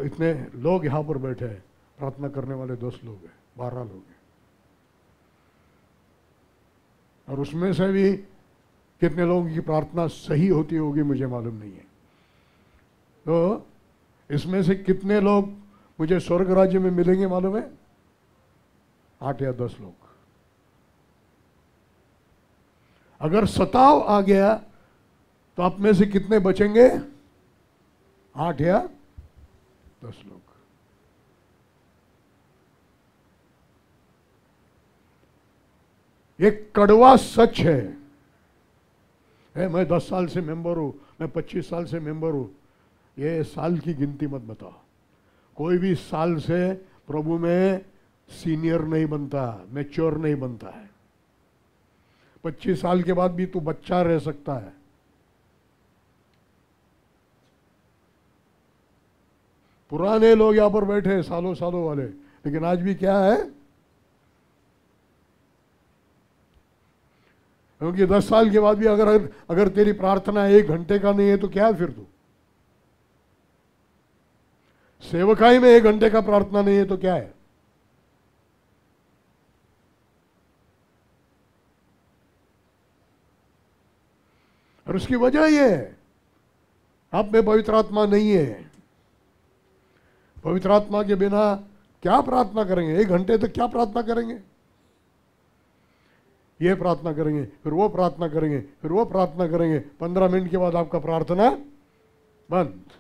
इतने लोग यहां पर बैठे हैं, प्रार्थना करने वाले 10 लोग हैं, 12 लोग हैं, और उसमें से भी कितने लोगों की प्रार्थना सही होती होगी मुझे मालूम नहीं है। तो इसमें से कितने लोग मुझे स्वर्ग राज्य में मिलेंगे मालूम है? 8 या 10 लोग। अगर सताव आ गया तो आप में से कितने बचेंगे? 8 या 10 लोग। ये कड़वा सच है। मैं 10 साल से मेंबर हूं, मैं 25 साल से मेंबर हूं, ये साल की गिनती मत बताओ। कोई भी साल से प्रभु में सीनियर नहीं बनता, मैच्योर नहीं बनता है। 25 साल के बाद भी तू बच्चा रह सकता है। पुराने लोग यहां पर बैठे हैं, सालों सालों वाले, लेकिन आज भी क्या है? क्योंकि 10 साल के बाद भी अगर तेरी प्रार्थना 1 घंटे का नहीं है तो क्या है फिर तू? सेवकाई में 1 घंटे का प्रार्थना नहीं है तो क्या है? और उसकी वजह यह है, आप में पवित्र आत्मा नहीं है। पवित्र आत्मा के बिना क्या प्रार्थना करेंगे? 1 घंटे तक क्या प्रार्थना करेंगे? ये प्रार्थना करेंगे, फिर वो प्रार्थना करेंगे, फिर वो प्रार्थना करेंगे, 15 मिनट के बाद आपका प्रार्थना बंद।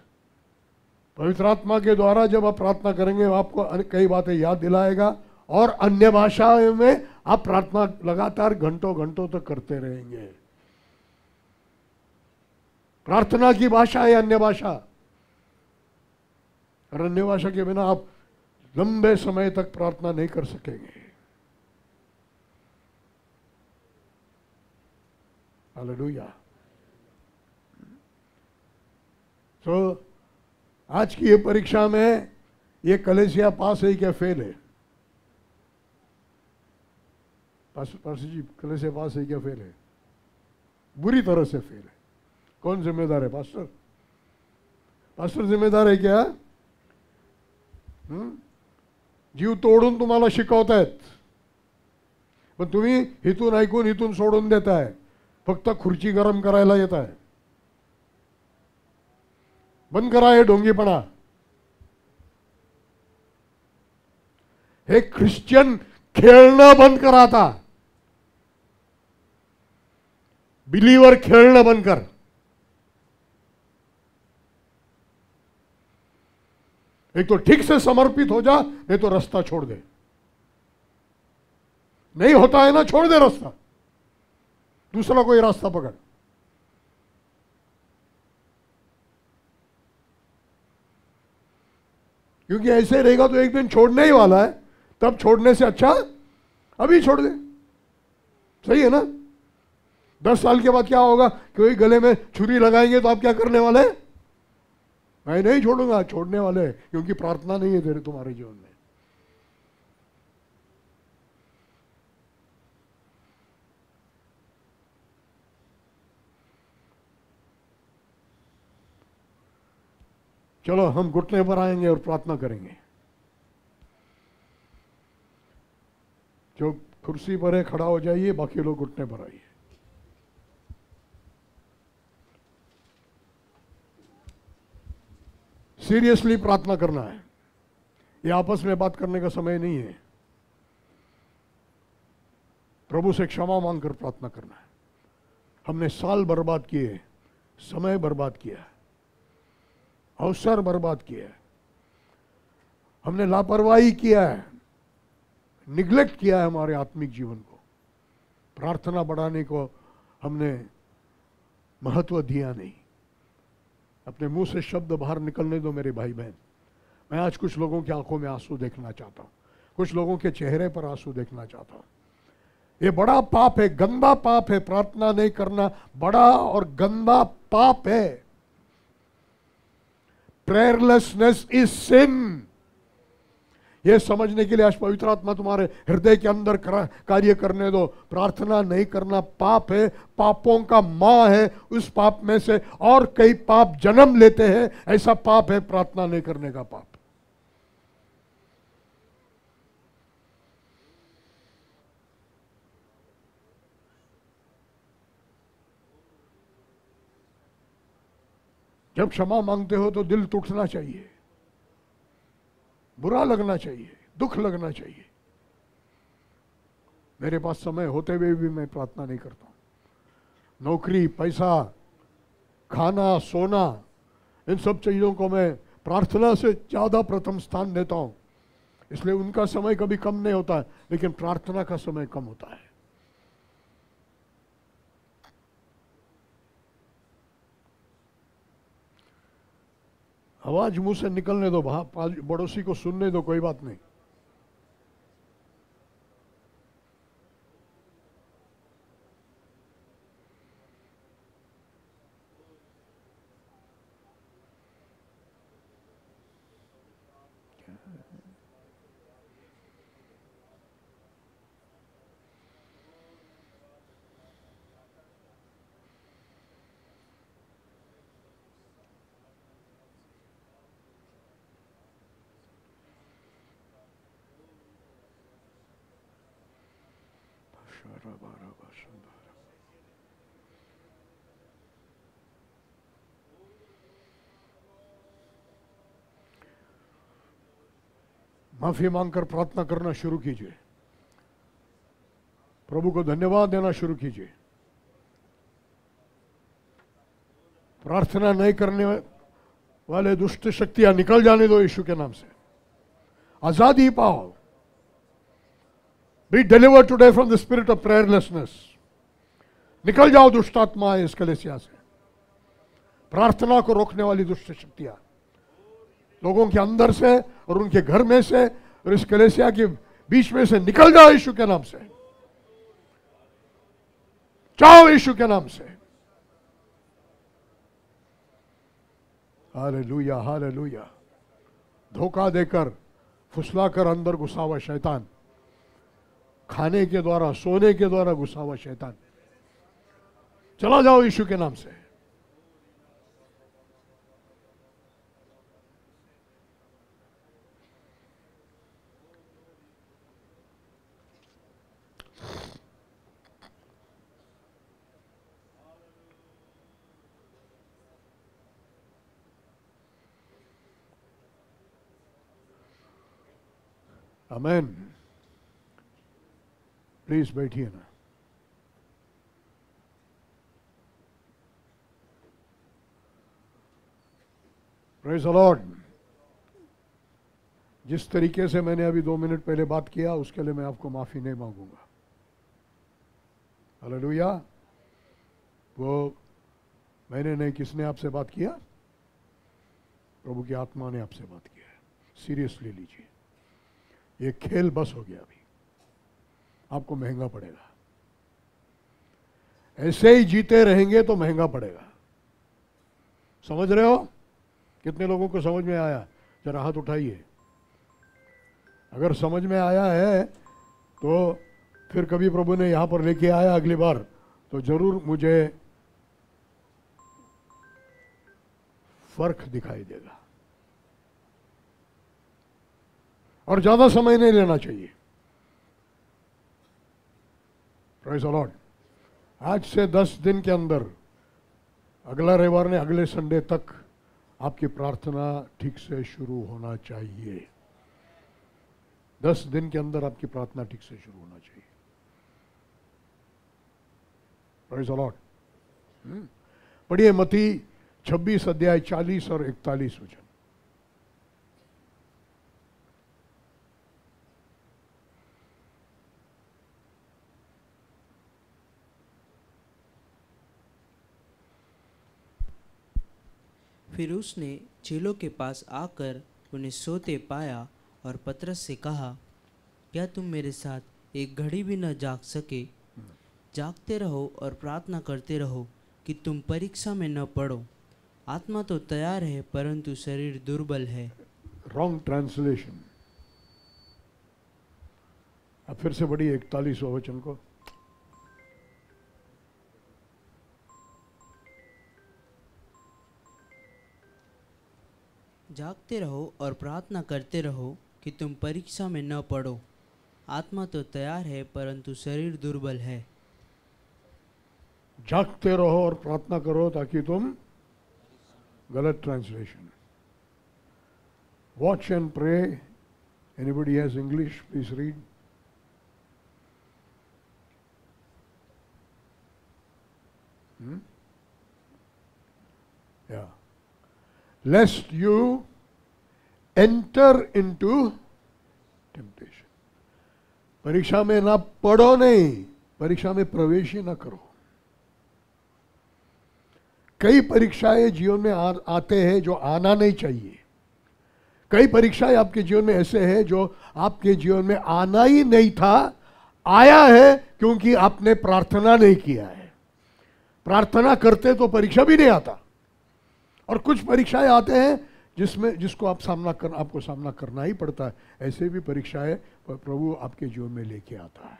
पवित्र आत्मा के द्वारा जब आप प्रार्थना करेंगे, आपको कई बातें याद दिलाएगा, और अन्य भाषाओं में आप प्रार्थना लगातार घंटों घंटों तक करते रहेंगे। प्रार्थना की भाषा है अन्य भाषा, और अन्य भाषा के बिना आप लंबे समय तक प्रार्थना नहीं कर सकेंगे। हालेलुया। तो आज की ये परीक्षा में ये कलेसिया पास है क्या फेल है? पास्टर जी, कलेसिया पास है क्या फेल है? बुरी तरह से फेल है। कौन जिम्मेदार है? पास्टर। पास्टर जिम्मेदार आहे क्या? जीव तोडून तुम्हाला शिकवतायत, पण तुम्ही इथून ऐकून इथून सोडून देताय, फक्त खुर्ची गरम करायला येत आहे। बंद करा हे ढोंगीपणा। हे ख्रिश्चन खेळणं बंद करा आता। बिलीवर खेळणं बंद कर। एक तो ठीक से समर्पित हो जा, नहीं तो रास्ता छोड़ दे। नहीं होता है ना, छोड़ दे रास्ता, दूसरा कोई रास्ता पकड़। क्योंकि ऐसे रहेगा तो एक दिन छोड़ने ही वाला है, तब छोड़ने से अच्छा अभी छोड़ दे। सही है ना? 10 साल के बाद क्या होगा? कोई गले में छुरी लगाएंगे तो आप क्या करने वाले हैं? मैं नहीं छोड़ूंगा, छोड़ने वाले हैं, क्योंकि प्रार्थना नहीं है तेरे तुम्हारे जीवन में। चलो हम घुटने पर आएंगे और प्रार्थना करेंगे। जो कुर्सी पर है खड़ा हो जाइए, बाकी लोग घुटने पर आइए। सीरियसली प्रार्थना करना है। ये आपस में बात करने का समय नहीं है। प्रभु से क्षमा मांगकर प्रार्थना करना है। हमने साल बर्बाद किए, समय बर्बाद किया, अवसर बर्बाद किया, हमने लापरवाही किया है, निग्लेक्ट किया है हमारे आत्मिक जीवन को। प्रार्थना बढ़ाने को हमने महत्व दिया नहीं। अपने मुंह से शब्द बाहर निकलने दो मेरे भाई बहन। मैं आज कुछ लोगों की आंखों में आंसू देखना चाहता हूं, कुछ लोगों के चेहरे पर आंसू देखना चाहता हूं। ये बड़ा पाप है, गंदा पाप है। प्रार्थना नहीं करना बड़ा और गंदा पाप है। प्रेयरलेसनेस इज सिन। ये समझने के लिए आज पवित्र आत्मा तुम्हारे हृदय के अंदर कार्य करने दो। प्रार्थना नहीं करना पाप है, पापों का मां है। उस पाप में से और कई पाप जन्म लेते हैं। ऐसा पाप है प्रार्थना नहीं करने का पाप। जब क्षमा मांगते हो तो दिल टूटना चाहिए, बुरा लगना चाहिए, दुख लगना चाहिए। मेरे पास समय होते हुए भी मैं प्रार्थना नहीं करता हूं। नौकरी, पैसा, खाना, सोना, इन सब चीजों को मैं प्रार्थना से ज्यादा प्रथम स्थान देता हूं। इसलिए उनका समय कभी कम नहीं होता है, लेकिन प्रार्थना का समय कम होता है। आवाज मुंह से निकलने दो, पड़ोसी को सुनने दो, कोई बात नहीं। माफी मांगकर प्रार्थना करना शुरू कीजिए। प्रभु को धन्यवाद देना शुरू कीजिए। प्रार्थना नहीं करने वाले दुष्ट शक्तियां निकल जाने दो यीशु के नाम से। आजादी पाओ। Be delivered today from the spirit of prayerlessness. निकल जाओ दुष्ट आत्माएं इस कलीसिया से। प्रार्थना को रोकने वाली दुष्ट शक्तियां लोगों के अंदर से और उनके घर में से और इस कलीसिया के बीच में से निकल जाओ यीशु के नाम से। जाओ यीशु के नाम से। Hallelujah, hallelujah. धोखा देकर, फुसलाकर अंदर घुसा हुआ शैतान, खाने के द्वारा, सोने के द्वारा घुसा हुआ शैतान, चला जाओ यीशु के नाम से। आमेन। प्लीज बैठिए ना। Praise the Lord. जिस तरीके से मैंने अभी 2 मिनट पहले बात किया उसके लिए मैं आपको माफी नहीं मांगूंगा। हालेलुया। वो मैंने नहीं, किसने आपसे बात किया? प्रभु की आत्मा ने आपसे बात किया है। सीरियसली लीजिए। ये खेल बस हो गया। अभी आपको महंगा पड़ेगा। ऐसे ही जीते रहेंगे तो महंगा पड़ेगा। समझ रहे हो? कितने लोगों को समझ में आया? जरा हाथ उठाइए। अगर समझ में आया है तो फिर कभी प्रभु ने यहां पर लेके आया अगली बार तो जरूर मुझे फर्क दिखाई देगा। और ज्यादा समय नहीं लेना चाहिए। Praise the Lord. आज से 10 दिन के अंदर, अगला रविवार ने अगले संडे तक आपकी प्रार्थना ठीक से शुरू होना चाहिए। 10 दिन के अंदर आपकी प्रार्थना ठीक से शुरू होना चाहिए। Praise the Lord. पढ़िए मत्ती 26 अध्याय 40 और 41 वचन। फिर उसने चेलों के पास आकर उन्हें सोते पाया और पतरस से कहा, क्या तुम मेरे साथ एक घड़ी भी न जाग सके? जागते रहो और प्रार्थना करते रहो कि तुम परीक्षा में न पड़ो। आत्मा तो तैयार है परंतु शरीर दुर्बल है। Wrong translation. अब फिर से पढ़िए 41वां वचन को। जागते रहो और प्रार्थना करते रहो कि तुम परीक्षा में न पड़ो। आत्मा तो तैयार है परंतु शरीर दुर्बल है। जागते रहो और प्रार्थना करो ताकि तुम, गलत translation. Watch and pray. Anybody has English, please read. Yeah. Lest you enter into temptation. परीक्षा में ना पढ़ो, नहीं, परीक्षा में प्रवेश ही ना करो। कई परीक्षाएं जीवन में आते हैं जो आना नहीं चाहिए। कई परीक्षाएं आपके जीवन में ऐसे हैं जो आपके जीवन में आना ही नहीं था, आया है क्योंकि आपने प्रार्थना नहीं किया है। प्रार्थना करते तो परीक्षा भी नहीं आता। और कुछ परीक्षाएं आते हैं जिसको आपको सामना करना ही पड़ता है। ऐसे भी परीक्षाएं प्रभु आपके जीवन में लेके आता है।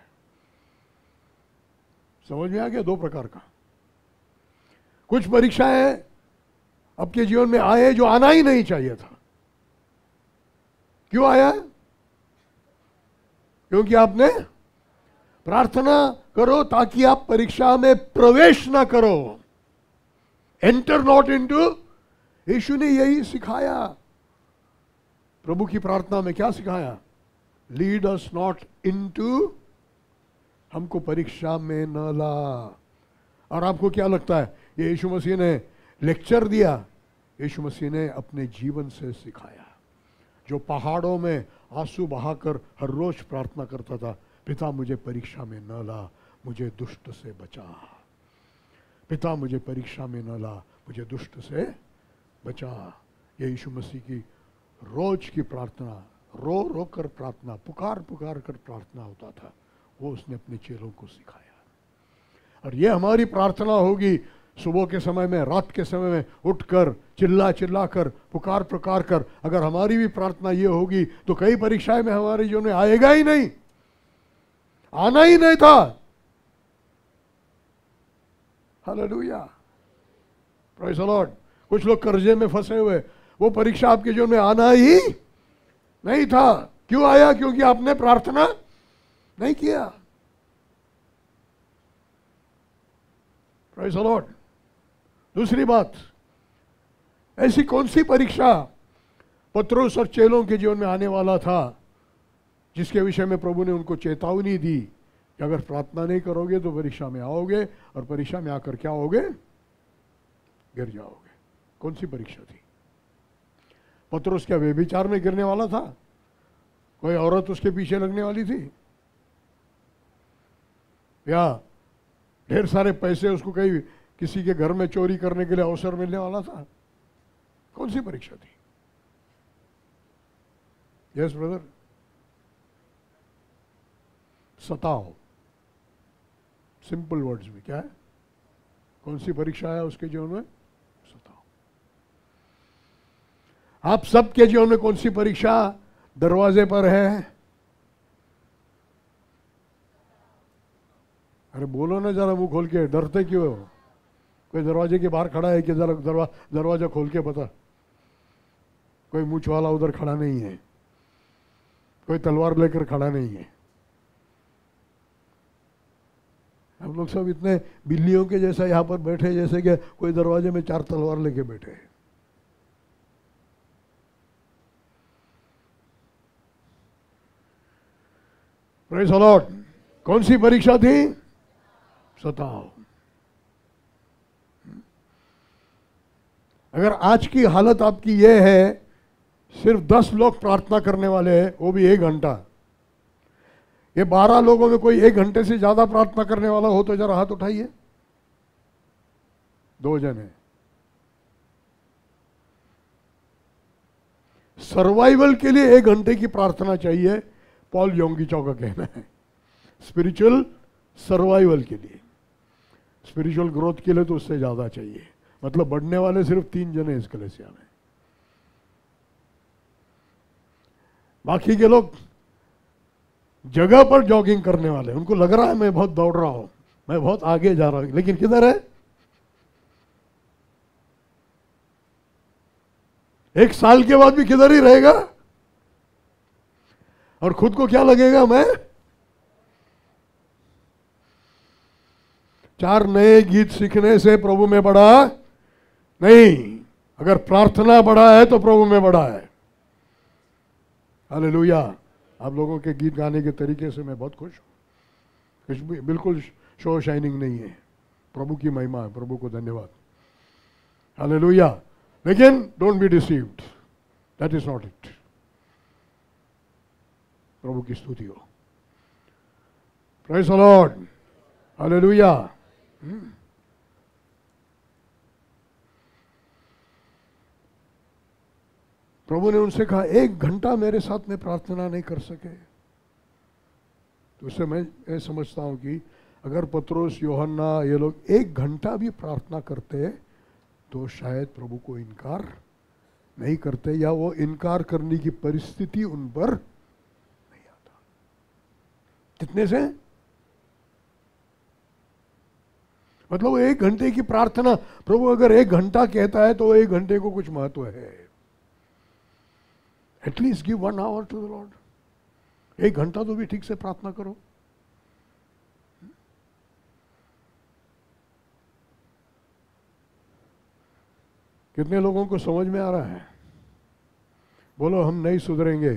समझ में आ गया? 2 प्रकार का। कुछ परीक्षाएं आपके जीवन में आए जो आना ही नहीं चाहिए था। क्यों आया? क्योंकि आपने प्रार्थना करो ताकि आप परीक्षा में प्रवेश ना करो। Enter not into. यीशु ने यही सिखाया। प्रभु की प्रार्थना में क्या सिखाया? लीड अस नॉट इनटू, हमको परीक्षा में न ला। और आपको क्या लगता है ये यीशु मसीह ने लेक्चर दिया? यीशु मसीह ने अपने जीवन से सिखाया। जो पहाड़ों में आंसू बहाकर हर रोज प्रार्थना करता था, पिता मुझे परीक्षा में न ला, मुझे दुष्ट से बचा। पिता मुझे परीक्षा में न ला, मुझे दुष्ट से बचा। ये यीशु मसीह की रोज की प्रार्थना, रो रो कर प्रार्थना, पुकार पुकार कर प्रार्थना होता था। वो उसने अपने चेलों को सिखाया। और ये हमारी प्रार्थना होगी सुबह के समय में, रात के समय में उठकर चिल्ला चिल्ला कर, पुकार पुकार कर। अगर हमारी भी प्रार्थना ये होगी तो कई परीक्षाएं में हमारे जीवन में आएगा ही नहीं, आना ही नहीं था। Hallelujah, praise the Lord. कुछ लोग कर्जे में फंसे हुए, वो परीक्षा आपके जीवन में आना ही नहीं था। क्यों आया? क्योंकि आपने प्रार्थना नहीं किया। Praise the Lord. दूसरी बात, ऐसी कौन सी परीक्षा पतरस और चेलों के जीवन में आने वाला था जिसके विषय में प्रभु ने उनको चेतावनी दी कि अगर प्रार्थना नहीं करोगे तो परीक्षा में आओगे और परीक्षा में आकर क्या होगे? गिर जाओगे। कौन सी परीक्षा थी? पतरस क्या व्यभिचार में गिरने वाला था? कोई औरत उसके पीछे लगने वाली थी? या ढेर सारे पैसे उसको कहीं किसी के घर में चोरी करने के लिए अवसर मिलने वाला था? कौन सी परीक्षा थी? Yes brother. सताओ। सिंपल वर्ड्स में क्या है? कौन सी परीक्षा है उसके जीवन में? सताओ। आप सबके जीवन में कौन सी परीक्षा दरवाजे पर है? अरे बोलो ना जरा मुंह खोल के, डरते क्यों हो? कोई दरवाजे के बाहर खड़ा है कि जरा दरवाजा खोल के बता। कोई मूंछ वाला उधर खड़ा नहीं है, कोई तलवार लेकर खड़ा नहीं है। हम लोग सब इतने बिल्लियों के जैसा यहाँ पर बैठे जैसे कि कोई दरवाजे में 4 तलवार लेके बैठे हैं। Praise the Lord. कौन सी परीक्षा थी? सताओ। अगर आज की हालत आपकी यह है, सिर्फ 10 लोग प्रार्थना करने वाले हैं, वो भी 1 घंटा, ये 12 लोगों में कोई 1 घंटे से ज्यादा प्रार्थना करने वाला हो तो जरा हाथ उठाइए। 2 जन है। सर्वाइवल के लिए 1 घंटे की प्रार्थना चाहिए, पॉल योंगिचो का कहना है। स्पिरिचुअल सर्वाइवल के लिए, स्पिरिचुअल ग्रोथ के लिए तो उससे ज्यादा चाहिए। मतलब बढ़ने वाले सिर्फ 3 जने इस कलीसिया में, बाकी के लोग जगह पर जॉगिंग करने वाले। उनको लग रहा है मैं बहुत दौड़ रहा हूं, मैं बहुत आगे जा रहा हूं, लेकिन किधर है? 1 साल के बाद भी किधर ही रहेगा, और खुद को क्या लगेगा? मैं 4 नए गीत सीखने से प्रभु में बढ़ा नहीं। अगर प्रार्थना बढ़ा है तो प्रभु में बढ़ा है। हालेलुया। आप लोगों के गीत गाने के तरीके से मैं बहुत खुश हूं। कुछ भी बिल्कुल शो शाइनिंग नहीं है, प्रभु की महिमा है, प्रभु को धन्यवाद। हालेलुया। लेकिन don't be deceived, that is not it. प्रभु की स्तुति हो। Praise the lord. हालेलुया। प्रभु ने उनसे कहा 1 घंटा मेरे साथ में प्रार्थना नहीं कर सके, तो उससे मैं समझता हूं कि अगर पतरस, यूहन्ना ये लोग 1 घंटा भी प्रार्थना करते तो शायद प्रभु को इनकार नहीं करते, या वो इनकार करने की परिस्थिति उन पर नहीं आता। कितने से? मतलब 1 घंटे की प्रार्थना, प्रभु अगर 1 घंटा कहता है तो 1 घंटे को कुछ महत्व है। At least give 1 hour to the Lord. 1 घंटा तो भी ठीक से प्रार्थना करो। कितने लोगों को समझ में आ रहा है? बोलो हम नहीं सुधरेंगे।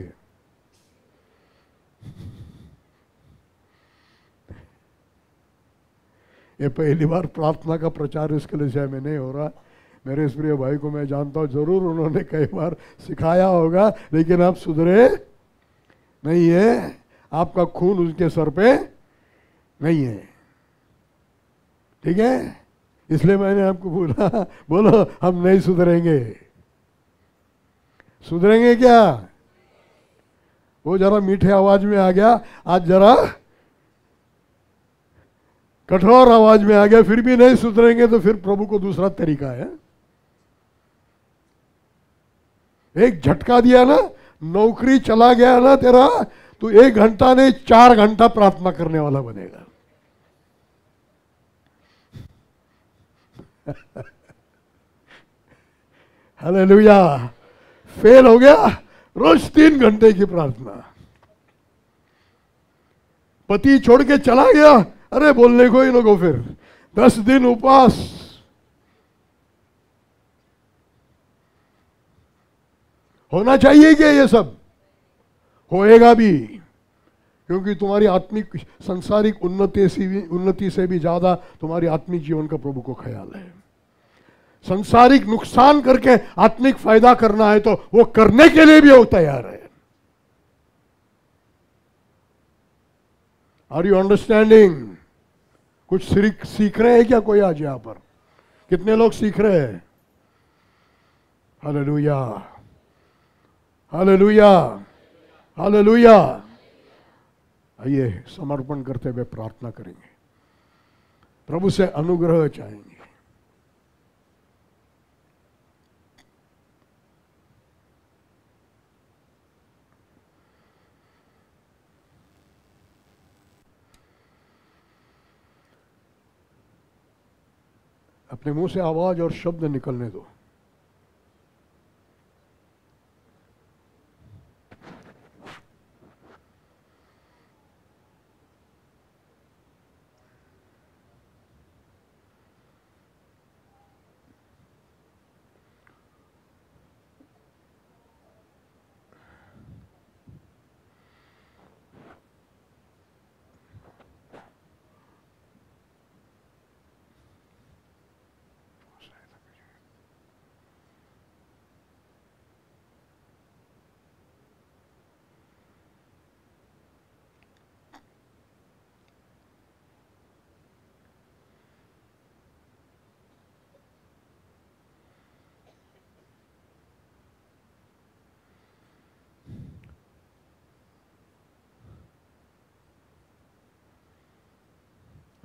ये पहली बार प्रार्थना का प्रचार इस कलीसिया में नहीं हो रहा। मेरे इस प्रिय भाई को मैं जानता हूँ, जरूर उन्होंने कई बार सिखाया होगा, लेकिन आप सुधरे नहीं है। आपका खून उनके सर पे नहीं है, ठीक है? इसलिए मैंने आपको बोला, बोलो हम नहीं सुधरेंगे। सुधरेंगे क्या? वो जरा मीठे आवाज में आ गया, आज जरा कठोर आवाज में आ गया, फिर भी नहीं सुधरेंगे तो फिर प्रभु को दूसरा तरीका है। एक झटका दिया ना, नौकरी चला गया ना तेरा, तो 1 घंटा नहीं 4 घंटा प्रार्थना करने वाला बनेगा। हालेलुया। फेल हो गया, रोज 3 घंटे की प्रार्थना। पति छोड़ के चला गया, अरे बोलने को ही ना को, फिर 10 दिन उपवास। होना चाहिए क्या ये सब? होएगा भी, क्योंकि तुम्हारी आत्मिक सांसारिक उन्नति से भी ज्यादा तुम्हारी आत्मिक जीवन का प्रभु को ख्याल है। सांसारिक नुकसान करके आत्मिक फायदा करना है तो वो करने के लिए भी वो तैयार है। Are you understanding? कुछ सीख रहे हैं क्या कोई आज यहां पर? कितने लोग सीख रहे हैं? Hallelujah, hallelujah, hallelujah. आइए समर्पण करते हुए प्रार्थना करेंगे, प्रभु से अनुग्रह चाहेंगे। अपने मुंह से आवाज और शब्द निकलने दो।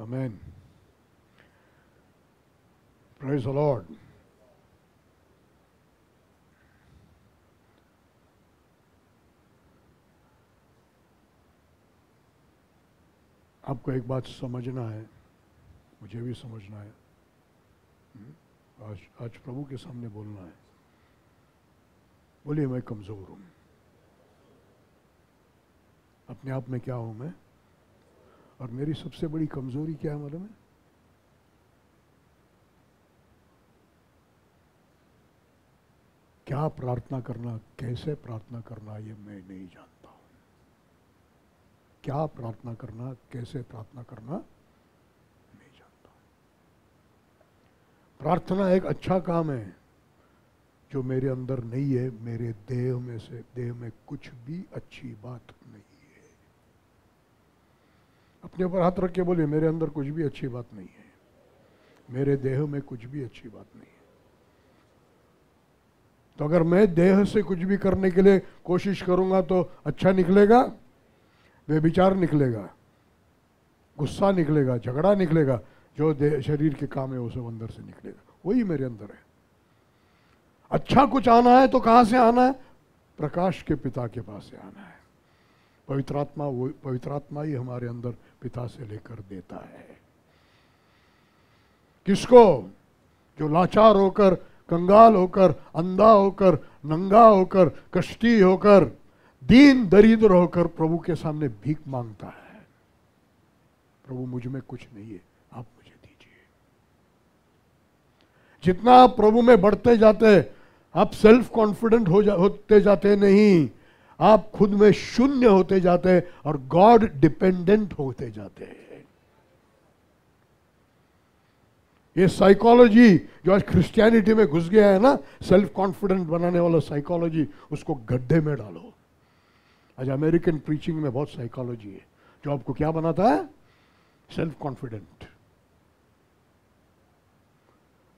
आमेन। Praise the lord. आपको एक बात समझना है, मुझे भी समझना है। आज प्रभु के सामने बोलना है। बोलिए, मैं कमजोर हूं। अपने आप में क्या हूं मैं? और मेरी सबसे बड़ी कमजोरी क्या है मालूम है? क्या प्रार्थना करना, कैसे प्रार्थना करना, ये मैं नहीं जानता हूं। क्या प्रार्थना करना, कैसे प्रार्थना करना नहीं जानता। प्रार्थना एक अच्छा काम है जो मेरे अंदर नहीं है। मेरे देह में कुछ भी अच्छी बात नहीं है। अपने ऊपर हाथ रख के बोलिए, मेरे अंदर कुछ भी अच्छी बात नहीं है। मेरे देह में कुछ भी अच्छी बात नहीं है। तो अगर मैं देह से कुछ भी करने के लिए कोशिश करूंगा तो अच्छा निकलेगा? बेविचार निकलेगा, गुस्सा निकलेगा, झगड़ा निकलेगा। जो शरीर के काम है वो सब अंदर से निकलेगा। वही मेरे अंदर है। अच्छा कुछ आना है तो कहां से आना है? प्रकाश के पिता के पास से आना है। पवित्र आत्मा ही हमारे अंदर पिता से लेकर देता है। किसको? जो लाचार होकर, कंगाल होकर, अंधा होकर, नंगा होकर, कष्टी होकर, दीन दरिद्र होकर प्रभु के सामने भीख मांगता है। प्रभु, मुझ में कुछ नहीं है, आप मुझे दीजिए। जितना आप प्रभु में बढ़ते जाते, आप सेल्फ कॉन्फिडेंट होते जाते नहीं, आप खुद में शून्य होते जाते और गॉड डिपेंडेंट होते जाते हैं। ये साइकोलॉजी जो आज क्रिश्चियनिटी में घुस गया है ना, सेल्फ कॉन्फिडेंट बनाने वाला साइकोलॉजी, उसको गड्ढे में डालो। आज अमेरिकन प्रीचिंग में बहुत साइकोलॉजी है जो आपको क्या बनाता है? Self confident.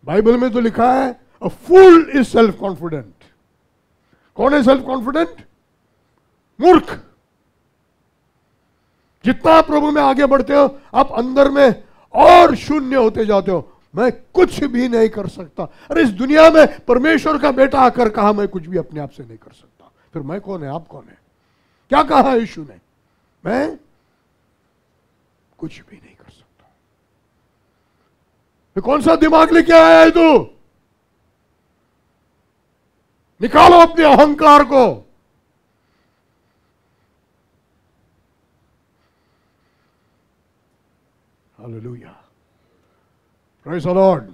बाइबल में तो लिखा है अ फूल इज सेल्फ कॉन्फिडेंट। कौन है सेल्फ कॉन्फिडेंट? मूर्ख। जितना आप प्रभु में आगे बढ़ते हो, आप अंदर में और शून्य होते जाते हो। मैं कुछ भी नहीं कर सकता। अरे इस दुनिया में परमेश्वर का बेटा आकर कहा मैं कुछ भी अपने आप से नहीं कर सकता। फिर मैं कौन है? आप कौन है? क्या कहा यीशु ने? मैं कुछ भी नहीं कर सकता। फिर कौन सा दिमाग लेके आया है तू? निकालो अपने अहंकार को। Hallelujah, praise the Lord.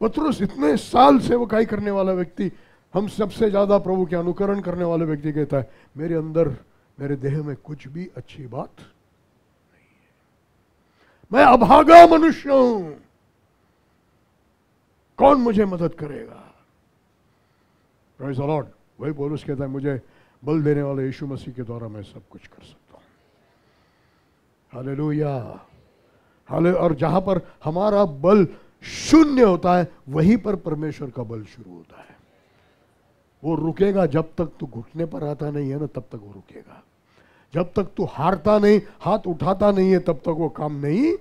पतरस इतने साल सेवकाई करने वाला व्यक्ति, हम सबसे ज्यादा प्रभु के अनुकरण करने वाले व्यक्ति कहता है, मेरे अंदर, मेरे देह में कुछ भी अच्छी बात नहीं है। मैं अभागा मनुष्य हूं, कौन मुझे मदद करेगा? Praise the Lord. वही पौलुस कहता है, मुझे बल देने वाले यीशु मसीह के द्वारा मैं सब कुछ कर सकता हूं। हालेलुया, हाले। और जहां पर हमारा बल शून्य होता है, वहीं पर परमेश्वर का बल शुरू होता है। वो रुकेगा जब तक तू घुटने पर आता नहीं है ना, तब तक वो रुकेगा। जब तक तू हारता नहीं, हाथ उठाता नहीं है, तब तक वो काम नहीं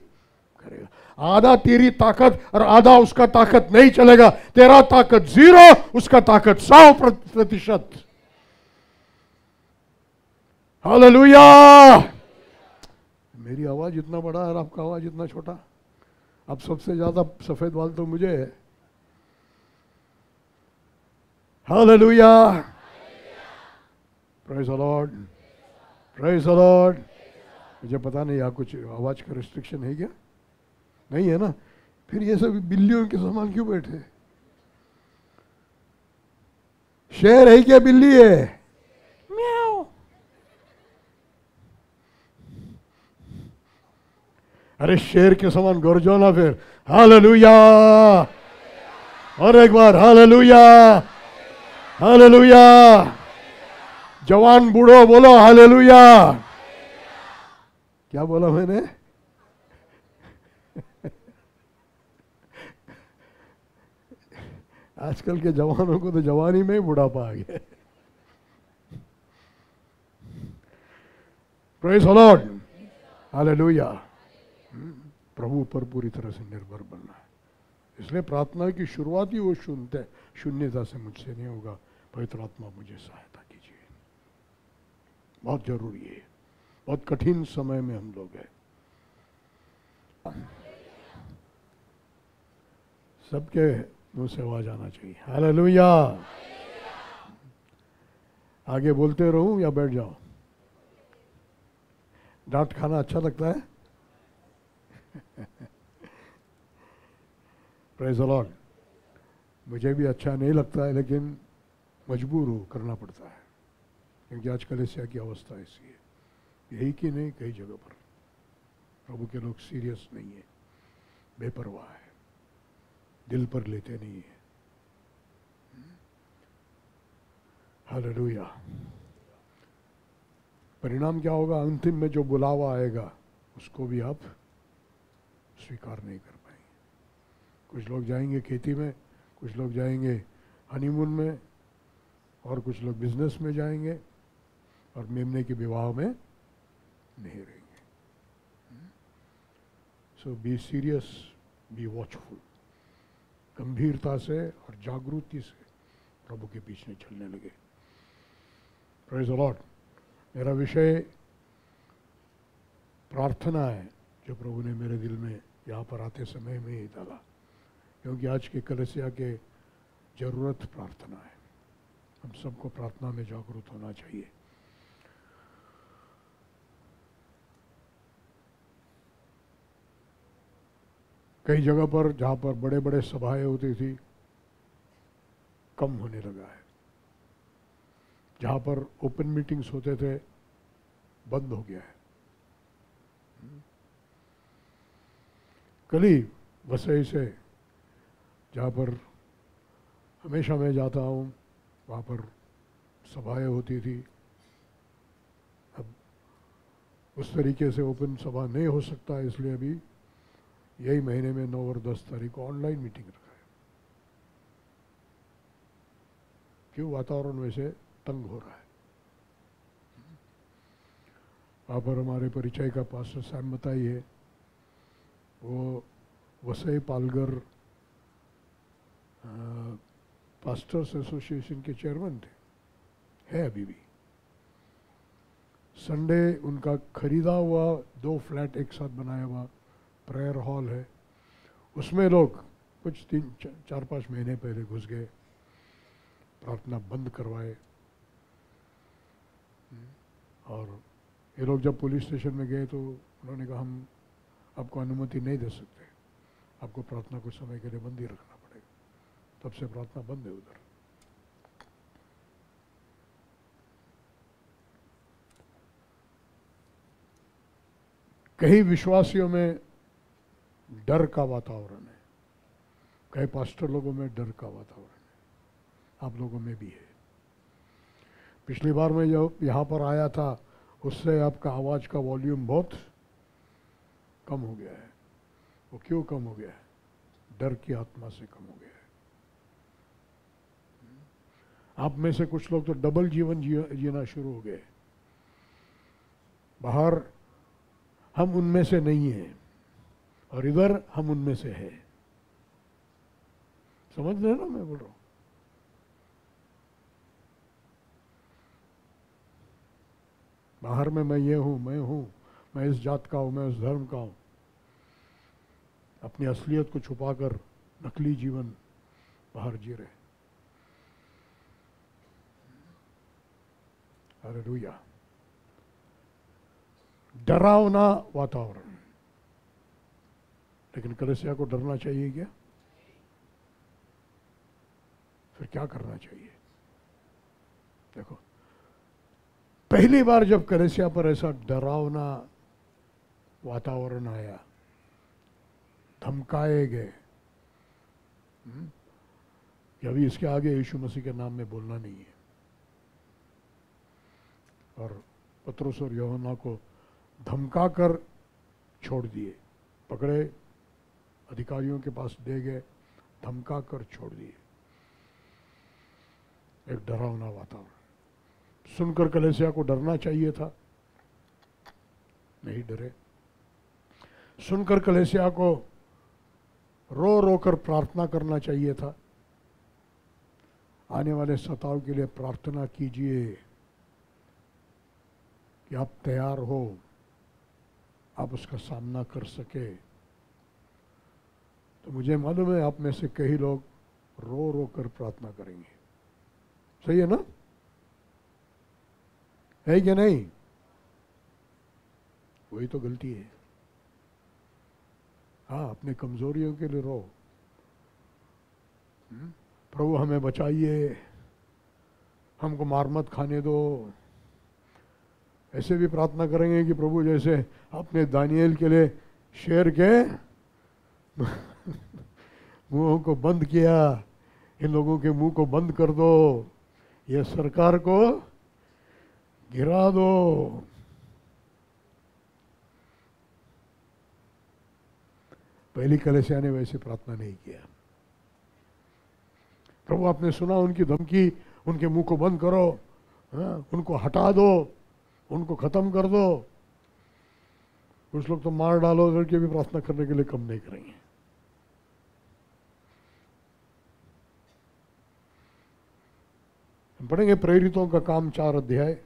करेगा। आधा तेरी ताकत और आधा उसका ताकत नहीं चलेगा। तेरा ताकत 0, उसका ताकत 100%। हालेलुया। मेरी आवाज इतना बड़ा और आपका आवाज इतना छोटा। अब सबसे ज्यादा सफेद बाल तो मुझे है। Hallelujah, praise the Lord, praise the Lord. मुझे पता नहीं यहाँ कुछ आवाज का रिस्ट्रिक्शन है क्या? नहीं है ना? फिर ये सब बिल्लियों के समान क्यों बैठे? शेर है क्या बिल्ली है? म्याऊ। अरे शेर के समान गरजो ना फिर। हालेलुया, और एक बार हालेलुया, हालेलुया। जवान बूढ़ो बोलो हालेलुया। क्या बोला मैंने? आजकल के जवानों को तो जवानी में ही बुढ़ापा आ गया। Praise the lord, hallelujah. प्रभु पर पूरी तरह से निर्भर बनना है। इसलिए प्रार्थना की शुरुआत ही वो शून्यता से मुझसे नहीं होगा, पवित्र आत्मा मुझे सहायता कीजिए। बहुत जरूरी है, बहुत कठिन समय में हम लोग हैं। सबके मुंह से आवाज आना चाहिए, हालेलुया। आगे बोलते रहूं या बैठ जाऊं? डांट खाना अच्छा लगता है? Praise the Lord. मुझे भी अच्छा नहीं लगता है, लेकिन मजबूर हूँ, करना पड़ता है, क्योंकि आज कलीसिया की अवस्था ऐसी है। यही कि नहीं, कई जगह पर प्रभु के लोग सीरियस नहीं है, बेपरवाह है, दिल पर लेते नहीं है। हालेलुया। परिणाम क्या होगा? अंतिम में जो बुलावा आएगा उसको भी आप स्वीकार नहीं कर पाएंगे। कुछ लोग जाएंगे खेती में, कुछ लोग जाएंगे हनीमून में, और कुछ लोग बिजनेस में जाएंगे, और मेमने के विवाह में नहीं रहेंगे। सो बी सीरियस, बी वॉचफुल। गंभीरता से और जागृति से प्रभु के पीछे चलने लगे। Praise the Lord. मेरा विषय प्रार्थना है, जो प्रभु ने मेरे दिल में यहाँ पर आते समय में ही डाला, क्योंकि आज के कलीसिया के जरूरत प्रार्थना है। हम सबको प्रार्थना में जागरूक होना चाहिए। कई जगह पर जहाँ पर बड़े बड़े सभाएं होती थी, कम होने लगा है। जहाँ पर ओपन मीटिंग्स होते थे, बंद हो गया है। कल ही वसई से, जहाँ पर हमेशा मैं जाता हूँ, वहाँ पर सभाएं होती थी। अब उस तरीके से ओपन सभा नहीं हो सकता, इसलिए अभी यही महीने में 9 और 10 तारीख को ऑनलाइन मीटिंग रखा है। क्यों? वातावरण वैसे तंग हो रहा है। वहाँ पर हमारे परिचय का पास्टर सैम बताई है, वो वसई पालघर पास्टर्स एसोसिएशन के चेयरमैन थे, है अभी भी। संडे उनका खरीदा हुआ 2 फ्लैट एक साथ बनाया हुआ प्रेयर हॉल है, उसमें लोग कुछ 3-4-5 महीने पहले घुस गए, प्रार्थना बंद करवाए। और ये लोग जब पुलिस स्टेशन में गए तो उन्होंने कहा, हम आपको अनुमति नहीं दे सकते, आपको प्रार्थना कुछ समय के लिए बंद ही रखना पड़ेगा। तब से प्रार्थना बंद है उधर। कई विश्वासियों में डर का वातावरण है, कई पास्टर लोगों में डर का वातावरण है, आप लोगों में भी है। पिछली बार मैं जब यहाँ पर आया था, उससे आपका आवाज का वॉल्यूम बहुत कम हो गया है। वो क्यों कम हो गया है? डर की आत्मा से कम हो गया है। आप में से कुछ लोग तो डबल जीवन जीना शुरू हो गए। बाहर हम उनमें से नहीं हैं, और इधर हम उनमें से है। समझ रहे ना मैं बोल रहा हूं? बाहर में मैं ये हूं, मैं इस जात का हूं, मैं इस धर्म का हूं। अपनी असलियत को छुपाकर नकली जीवन बाहर जी रहे। हालेलुया। डरावना वातावरण। लेकिन कलीसिया को डरना चाहिए क्या? फिर क्या करना चाहिए? देखो, पहली बार जब कलीसिया पर ऐसा डरावना वातावरण आया, धमकाए गए कि अभी इसके आगे यीशु मसीह के नाम में बोलना नहीं है, और पतरस और यूहन्ना को धमका कर छोड़ दिए, पकड़े, अधिकारियों के पास दे गए, धमका कर छोड़ दिए। एक डरावना वातावरण सुनकर कलीसिया को डरना चाहिए था, नहीं डरे। सुनकर कलीसिया को रो रो कर प्रार्थना करना चाहिए था। आने वाले सताव के लिए प्रार्थना कीजिए कि आप तैयार हो, आप उसका सामना कर सके। तो मुझे मालूम है आप में से कई लोग रो रो कर प्रार्थना करेंगे। सही है ना? है क्या नहीं? वही तो गलती है। हाँ, अपने कमजोरियों के लिए रो, प्रभु हमें बचाइए, हमको मार मत खाने दो। ऐसे भी प्रार्थना करेंगे कि प्रभु जैसे आपने दानिएल के लिए शेर के मुंहों को बंद किया, इन लोगों के मुंह को बंद कर दो, ये सरकार को गिरा दो। पहली कलीसिया ने वैसे प्रार्थना नहीं किया। प्रभु आपने सुना उनकी धमकी, उनके मुंह को बंद करो, उनको हटा दो, उनको खत्म कर दो। कुछ लोग तो मार डालो करके भी प्रार्थना करने के लिए कम नहीं करेंगे। हम पढ़ेंगे प्रेरितों का काम 4 अध्याय।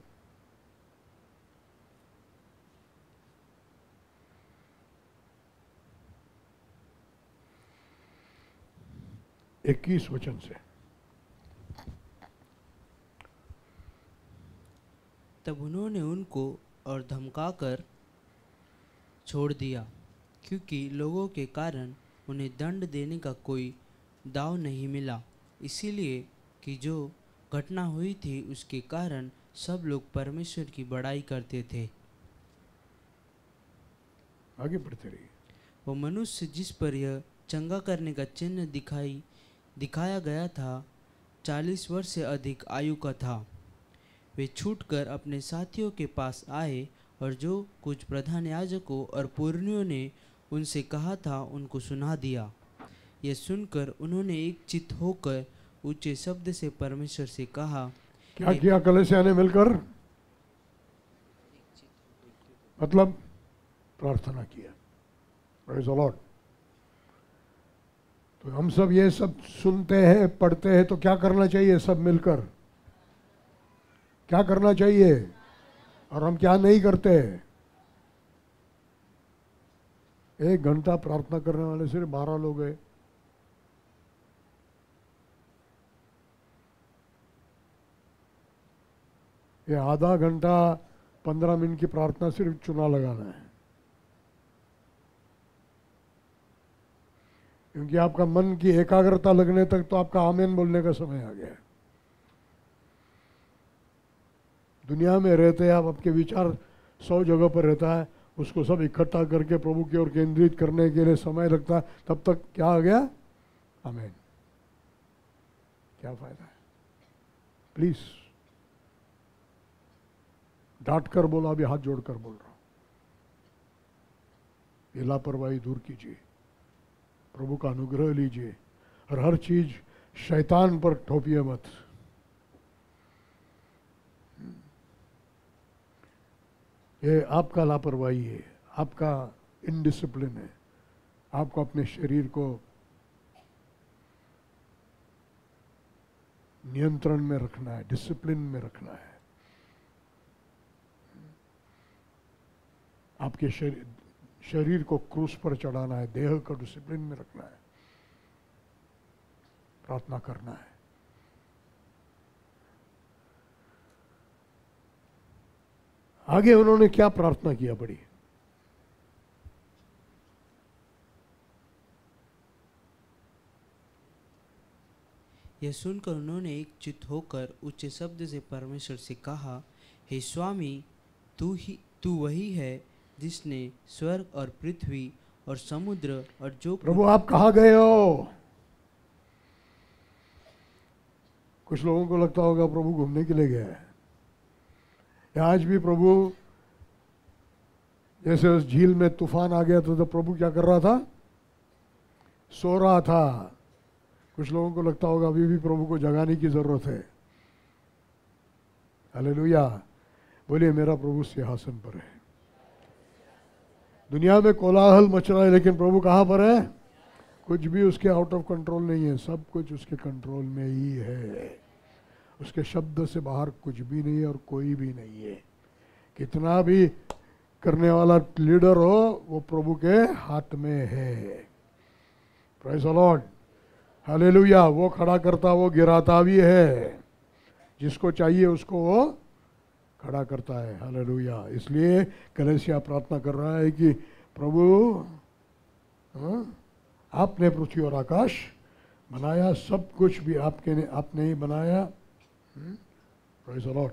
इक्कीस वचन से। तब उन्होंने उनको और धमकाकर छोड़ दिया, क्योंकि लोगों के कारण उन्हें दंड देने का कोई दाव नहीं मिला, इसीलिए कि जो घटना हुई थी उसके कारण सब लोग परमेश्वर की बड़ाई करते थे। आगे बढ़ते रहिए। वो मनुष्य जिस पर यह चंगा करने का चिन्ह दिखाया गया था 40 वर्ष से अधिक आयु का था। वे छूटकर अपने साथियों के पास आए और जो कुछ प्रधान याजकों और पुरनियों ने उनसे कहा था उनको सुना दिया। यह सुनकर उन्होंने एक चित्त होकर ऊंचे शब्द से परमेश्वर से कहा। क्या किया कलीसिया ने मिलकर? मतलब प्रार्थना किया। Praise the Lord. तो हम सब ये सब सुनते हैं, पढ़ते हैं, तो क्या करना चाहिए? सब मिलकर क्या करना चाहिए? और हम क्या नहीं करते? 1 घंटा प्रार्थना करने वाले सिर्फ 12 लोग हैं। ये आधा घंटा 15 मिनट की प्रार्थना सिर्फ चुना लगाना है, क्योंकि आपका मन की एकाग्रता लगने तक तो आपका आमीन बोलने का समय आ गया है। दुनिया में रहते हैं आप, आपके विचार 100 जगह पर रहता है, उसको सब इकट्ठा करके प्रभु की ओर केंद्रित करने के लिए समय लगता है। तब तक क्या आ गया? आमीन। क्या फायदा है? प्लीज डांट कर बोला, अभी हाथ जोड़कर बोल रहा हूं, ये लापरवाही दूर कीजिए, प्रभु का अनुग्रह लीजिए और हर चीज शैतान पर थोपिए मत। ये आपका लापरवाही है, आपका इनडिसिप्लिन है। आपको अपने शरीर को नियंत्रण में रखना है, डिसिप्लिन में रखना है। आपके शरीर को क्रूस पर चढ़ाना है, देह को डिसिप्लिन में रखना है, प्रार्थना करना है। आगे उन्होंने क्या प्रार्थना किया? बड़ी यह सुनकर उन्होंने एक चित्त होकर ऊंचे शब्द से परमेश्वर से कहा, हे स्वामी, तू वही है जिसने स्वर्ग और पृथ्वी और समुद्र और जो प्रभु आप कहाँ गए हो? कुछ लोगों को लगता होगा प्रभु घूमने के लिए गया है। आज भी प्रभु, जैसे उस झील में तूफान आ गया था तो प्रभु क्या कर रहा था? सो रहा था। कुछ लोगों को लगता होगा अभी भी प्रभु को जगाने की जरूरत है। हालेलुया। बोलिए, मेरा प्रभु सिंहासन पर है, दुनिया में कोलाहल मच रहा है, लेकिन प्रभु कहाँ पर है? कुछ भी उसके आउट ऑफ कंट्रोल नहीं है, सब कुछ उसके कंट्रोल में ही है। उसके शब्द से बाहर कुछ भी नहीं है और कोई भी नहीं है। कितना भी करने वाला लीडर हो, वो प्रभु के हाथ में है। Praise the lord, hallelujah. वो खड़ा करता, वो गिराता भी है, जिसको चाहिए उसको वो खड़ा करता है। हालेलुया। इसलिए कलीसिया प्रार्थना कर रहा है कि प्रभु आपने पृथ्वी और आकाश बनाया, सब कुछ भी आपने ही बनाया। Praise the Lord.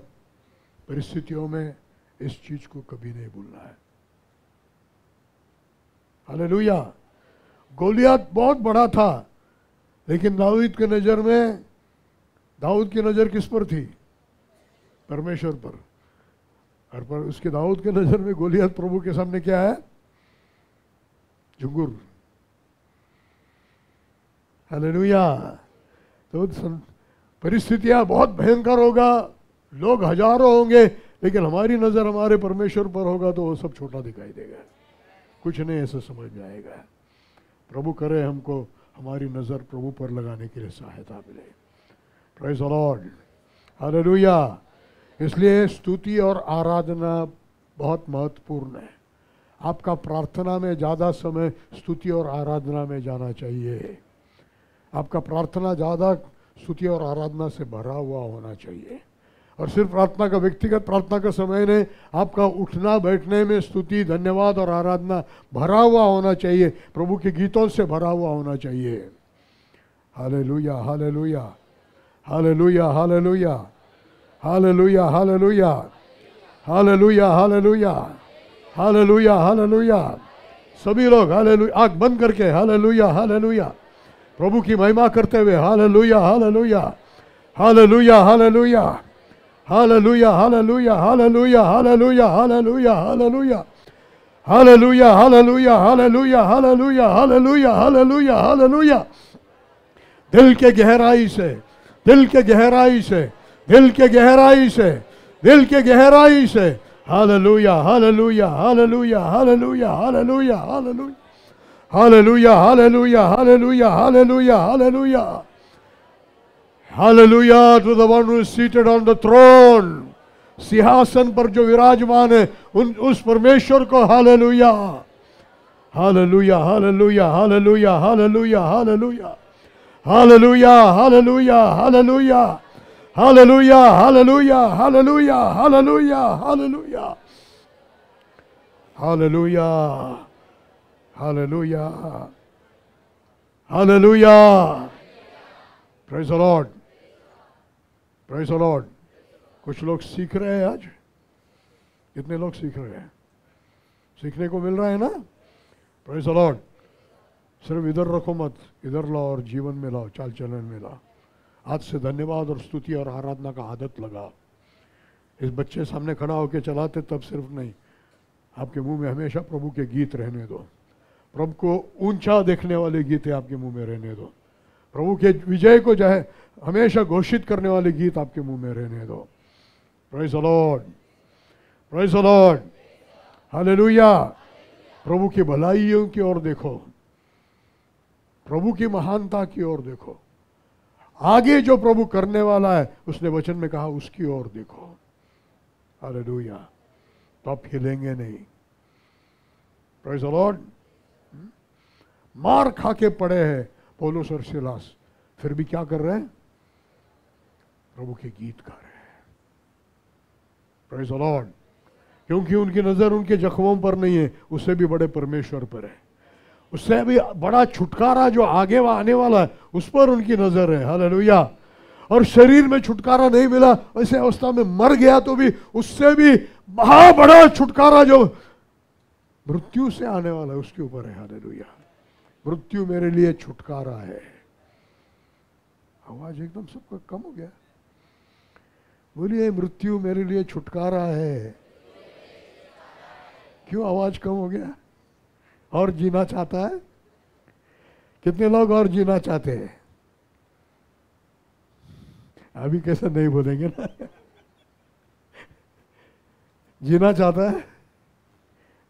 परिस्थितियों में इस चीज को कभी नहीं भूलना है। हालेलुया। गोलियत बहुत बड़ा था, लेकिन दाऊद की नजर में, दाऊद की नजर किस पर थी? परमेश्वर पर। और पर उसके दाऊद के नजर में गोलियत प्रभु के सामने क्या है? झुंगुर। हालेलुया। तो परिस्थितियां बहुत भयंकर होगा, लोग हजारों होंगे, लेकिन हमारी नजर हमारे परमेश्वर पर होगा तो वो सब छोटा दिखाई देगा, कुछ नहीं ऐसा समझ में आएगा। प्रभु करे हमको हमारी नजर प्रभु पर लगाने के लिए सहायता मिले। Praise the lord, hallelujah. इसलिए स्तुति और आराधना बहुत महत्वपूर्ण है। आपका प्रार्थना में ज़्यादा समय स्तुति और आराधना में जाना चाहिए। आपका प्रार्थना ज़्यादा स्तुति और आराधना से भरा हुआ होना चाहिए। और सिर्फ प्रार्थना का, व्यक्तिगत प्रार्थना का समय नहीं, आपका उठना बैठने में स्तुति, धन्यवाद और आराधना भरा हुआ होना चाहिए, प्रभु के गीतों से भरा हुआ होना चाहिए। Hallelujah, hallelujah, hallelujah, hallelujah, hallelujah, hallelujah, hallelujah, hallelujah, hallelujah, hallelujah. सभी लोग हालेलुया, आँख बंद करके हालेलुया, हालेलुया, प्रभु की महिमा करते हुए hallelujah, hallelujah, hallelujah, hallelujah, hallelujah, hallelujah, hallelujah, hallelujah, hallelujah, hallelujah, hallelujah, hallelujah, hallelujah, hallelujah, hallelujah, hallelujah, hallelujah. दिल के गहराई से, दिल के गहराई से, दिल के गहराई से, दिल के गहराई से hallelujah, hallelujah, hallelujah, hallelujah, hallelujah, hallelujah, hallelujah, hallelujah, hallelujah, hallelujah, hallelujah, hallelujah to the one who is seated on the throne. सिंहासन पर जो विराजमान है, उस परमेश्वर को hallelujah, hallelujah, hallelujah, hallelujah, hallelujah, hallelujah, hallelujah, hallelujah, hallelujah, hallelujah, hallelujah, hallelujah, hallelujah, hallelujah, hallelujah, hallelujah, hallelujah. Praise the Lord, praise the Lord. कुछ लोग सीख रहे हैं आज। कितने लोग सीख रहे हैं? सीखने को मिल रहा है ना? Praise the Lord. सिर्फ इधर रखो मत, इधर लाओ और जीवन में लाओ, चाल चलन में लाओ। आज से धन्यवाद और स्तुति और आराधना का आदत लगा। इस बच्चे सामने खड़ा होकर चलाते तब सिर्फ नहीं, आपके मुंह में हमेशा प्रभु के गीत रहने दो। प्रभु को ऊंचा देखने वाले गीत आपके मुंह में रहने दो। प्रभु के विजय को जो है हमेशा घोषित करने वाले गीत आपके मुंह में रहने दो। Praise the Lord, praise the lord, hallelujah. प्रभु की भलाइयों की ओर देखो, प्रभु की महानता की ओर देखो। आगे जो प्रभु करने वाला है, उसने वचन में कहा, उसकी ओर देखो। हालेलुया। तो आप हिलेंगे नहीं। Praise the Lord. मार खा के पड़े हैं पौलुस और सिलास, फिर भी क्या कर रहे हैं? प्रभु के गीत गा रहे हैं। Praise the Lord. क्योंकि उनकी नजर उनके जख्मों पर नहीं है, उससे भी बड़े परमेश्वर पर है। उससे भी बड़ा छुटकारा जो आगे आने वाला है, उस पर उनकी नजर है। हालेलुया। और शरीर में छुटकारा नहीं मिला, ऐसे अवस्था में मर गया तो भी उससे भी बहुत बड़ा छुटकारा जो मृत्यु से आने वाला है, उसके ऊपर है। हालेलुया। मृत्यु मेरे लिए छुटकारा है। आवाज एकदम सबका कम हो गया। बोलिए, मृत्यु मेरे लिए छुटकारा है। क्यों आवाज कम हो गया? और जीना चाहता है? कितने लोग और जीना चाहते हैं? अभी कैसे नहीं बोलेंगे ना? जीना चाहता है,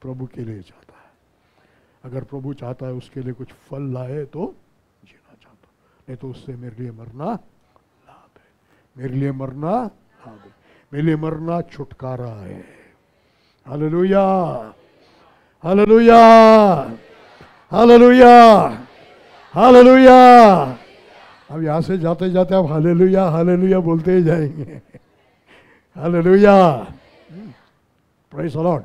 प्रभु के लिए चाहता है। अगर प्रभु चाहता है उसके लिए कुछ फल लाए तो जीना चाहता, नहीं तो उससे मेरे लिए मरना लाभ है, मेरे लिए मरना लाभ है, मेरे लिए मरना छुटकारा है। Hallelujah, hallelujah, hallelujah, hallelujah. अब यहाँ से जाते जाते आप हालेलुया हालेलुया बोलते ही जाएंगे। Hallelujah, praise the Lord.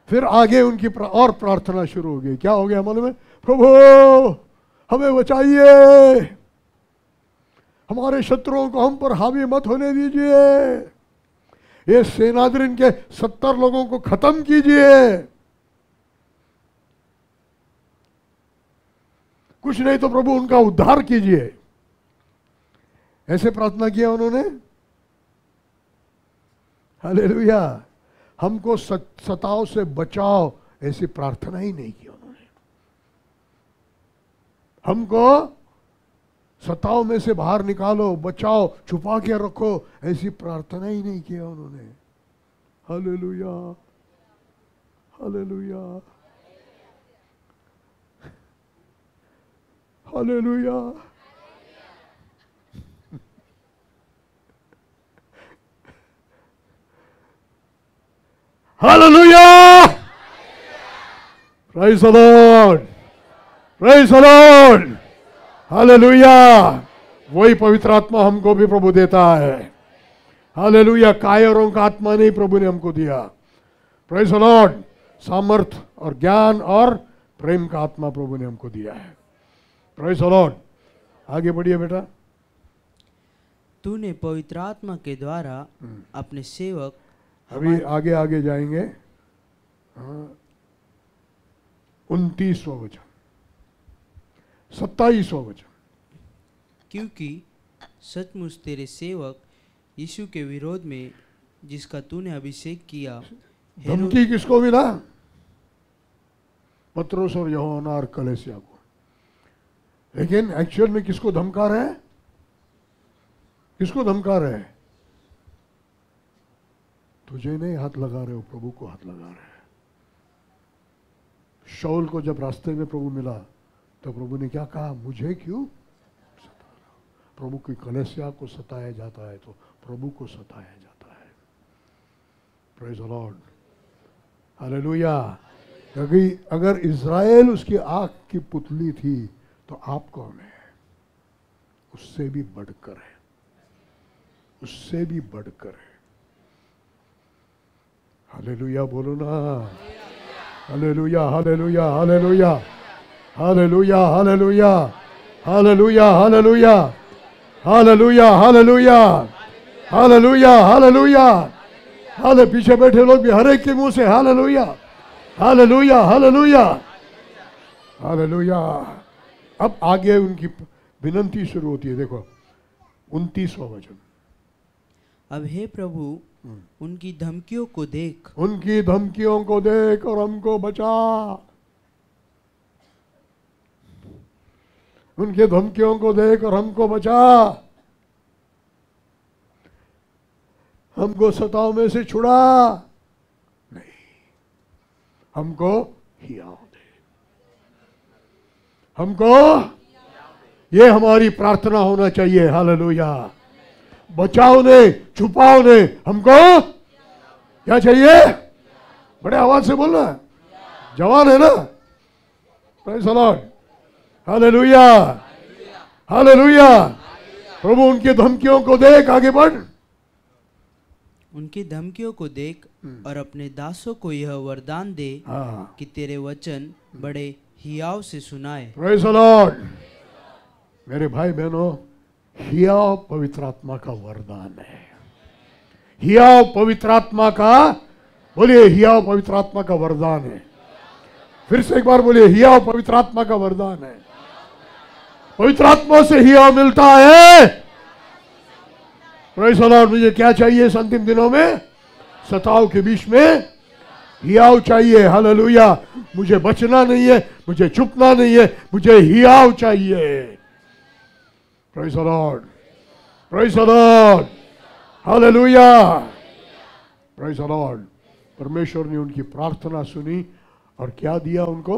फिर आगे उनकी और प्रार्थना शुरू हो गई। क्या हो गया मालूम है? प्रभु हमें बचाइए, हमारे शत्रुओं को हम पर हावी मत होने दीजिए, ये सेनादरीन के 70 लोगों को खत्म कीजिए, कुछ नहीं तो प्रभु उनका उद्धार कीजिए। ऐसे प्रार्थना किया उन्होंने। हालेलुया। हमको सताओ से बचाओ, ऐसी प्रार्थना ही नहीं की उन्होंने। हमको सताओ में से बाहर निकालो, बचाओ, छुपा के रखो, ऐसी प्रार्थना ही नहीं किया उन्होंने। Hallelujah, hallelujah, hallelujah. Hallelujah, praise the Lord, praise the lord, hallelujah. वही पवित्र आत्मा हमको भी प्रभु देता है। हालेलुया। कायरों का आत्मा नहीं प्रभु ने हमको दिया। Praise the Lord. सामर्थ और ज्ञान और प्रेम का आत्मा प्रभु ने हमको दिया है। Praise the Lord. आगे बढ़िए बेटा। तूने पवित्र आत्मा के द्वारा अपने सेवक, अभी आगे आगे जाएंगे। 29वां वचन, 27वां वचन। क्योंकि सचमुच तेरे सेवक यीशु के विरोध में जिसका तूने अभिषेक किया। धमकी किसको मिला? पत्रोस और यूहन्ना और कलीसिया को। लेकिन एक्चुअल में किसको धमका रहे हैं? किसको धमका रहे हैं? तुझे नहीं हाथ लगा रहे हो, प्रभु को हाथ लगा रहे हैं। शाऊल को जब रास्ते में प्रभु मिला तो प्रभु ने क्या कहा? मुझे क्यों सता रहा हो? प्रभु की कलीसिया को सताया जाता है तो प्रभु को सताया जाता है। Praise the lord, hallelujah. क्योंकि अगर इज़राइल उसकी आंख की पुतली थी तो आप कौन है? उससे भी बढ़कर है, उससे भी बढ़कर है। हालेलुया बोलो ना। Hallelujah, hallelujah, hallelujah, hallelujah, hallelujah, hallelujah, hallelujah, hallelujah, hallelujah, hallelujah, hallelujah. हाले पीछे बैठे लोग भी हर एक के मुंह से हालेलुया, हालेलुया, हालेलुया, हालेलुया। अब आगे उनकी विनंती शुरू होती है। देखो 29वां वचन। अब हे प्रभु उनकी धमकियों को देख, उनकी धमकियों को देख और हमको बचा। उनकी धमकियों को देख और हमको बचा। हमको सताओ में से छुड़ा नहीं, हमको हियाव दे। हमको ये हमारी प्रार्थना होना चाहिए। हालेलुया। बचाओ ने, छुपाओ ने, हमको क्या चाहिए? बड़े आवाज से बोलना। जवान है ना? Praise the lord, hallelujah, hallelujah. प्रभु उनकी धमकियों को देख, आगे बढ़। उनकी धमकियों को देख और अपने दासों को यह वरदान दे कि तेरे वचन बड़े हियाव से सुनाए। Praise the Lord. मेरे भाई बहनों, हियाव पवित्र आत्मा का वरदान है। हियाव पवित्र आत्मा का, बोलिए हियाव पवित्र आत्मा का वरदान है। फिर से एक बार बोलिए, हियाव पवित्र आत्मा का वरदान है। पवित्र आत्मा से हियाव मिलता है। Praise the Lord. मुझे क्या चाहिए इस अंतिम दिनों में? सताव के बीच में हियाव चाहिए। हालेलुया। मुझे बचना नहीं है, मुझे छुपना नहीं है, मुझे हियाव चाहिए। Praise the Lord, praise the lord, hallelujah, praise the Lord. परमेश्वर ने उनकी प्रार्थना सुनी और क्या दिया उनको?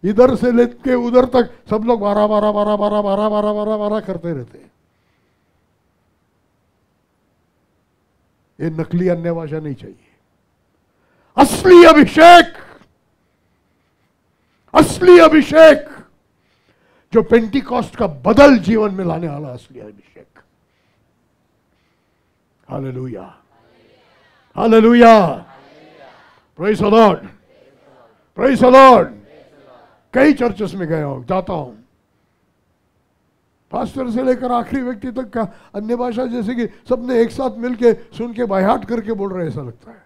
इधर से लेके उधर तक सब लोग 12 12 12 12 12 12 12 12 करते रहते हैं। ये नकली अन्य भाषा नहीं चाहिए। असली अभिषेक, असली अभिषेक जो पेंटिकॉस्ट का बदल जीवन में लाने वाला असली अभिषेक। Hallelujah, hallelujah, praise the Lord, praise the lord. कई चर्चेस में गया हूं, जाता हूं, पास्टर से लेकर आखिरी व्यक्ति तक का अन्य भाषा जैसे कि सबने एक साथ मिलके सुन के बायहाट करके बोल रहे, ऐसा लगता है।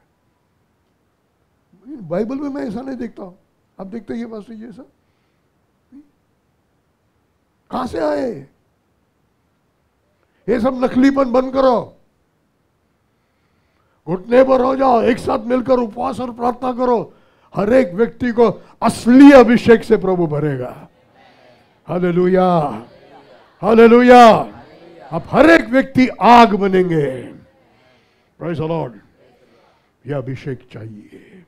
बाइबल में मैं ऐसा नहीं देखता हूं। आप देखते हैं ये पास्टर ये सब कहां से आए? ये सब नकलीपन बंद करो, घुटने पर हो जाओ, एक साथ मिलकर उपवास और प्रार्थना करो। हर एक व्यक्ति को असली अभिषेक से प्रभु भरेगा। Hallelujah, hallelujah. अब हर एक व्यक्ति आग बनेंगे। Praise the Lord. यह अभिषेक चाहिए,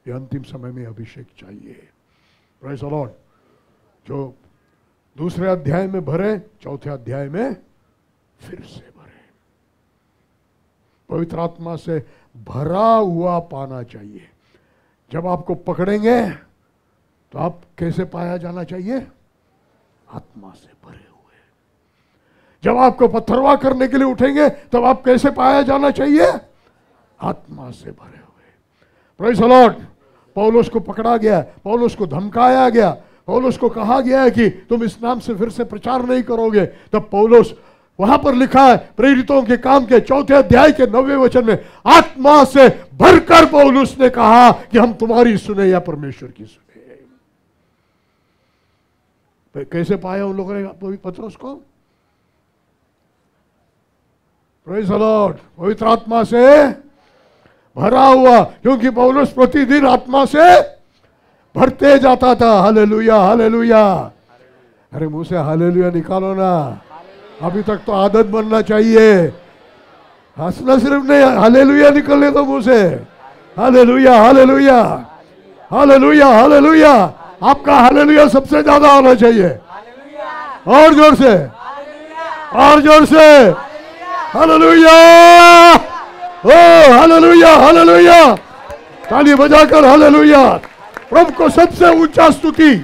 ये अंतिम समय में अभिषेक चाहिए। Praise the Lord. जो दूसरे अध्याय में भरे, चौथे अध्याय में फिर से भरे। पवित्र आत्मा से भरा हुआ पाना चाहिए। जब आपको पकड़ेंगे तो आप कैसे पाया जाना चाहिए? आत्मा से भरे हुए। जब आपको पत्थरवाह करने के लिए उठेंगे तब आप कैसे पाया जाना चाहिए? आत्मा से भरे हुए। Praise the Lord. पौलुस को पकड़ा गया, पौलुस को धमकाया गया, पौलुस को कहा गया है कि तुम इस नाम से फिर से प्रचार नहीं करोगे। तब पौलुस, वहां पर लिखा है प्रेरितों के काम के 4 अध्याय के 9वें वचन में, आत्मा से भरकर पौलुस ने कहा कि हम तुम्हारी सुने या परमेश्वर की सुने। कैसे पाया उन लोगों ने पत्रोस को? Praise the Lord. पवित्र आत्मा से भरा हुआ, क्योंकि पौलुस प्रतिदिन आत्मा से भरते जाता था। Hallelujah, hallelujah. अरे मुंह से हालेलुया निकालो ना, अभी तक तो आदत बनना चाहिए। हंसना सिर्फ नहीं, हालेलुया निकलने दो मुंह से। Hallelujah, hallelujah, hallelujah, hallelujah. आपका हालेलुया सबसे ज्यादा होना चाहिए। और जोर से, और जोर से, हालेलुया, ओ हालेलुया, हालेलुया। ताली बजाकर हालेलुया। प्रभु को सबसे ऊंचा स्तुति,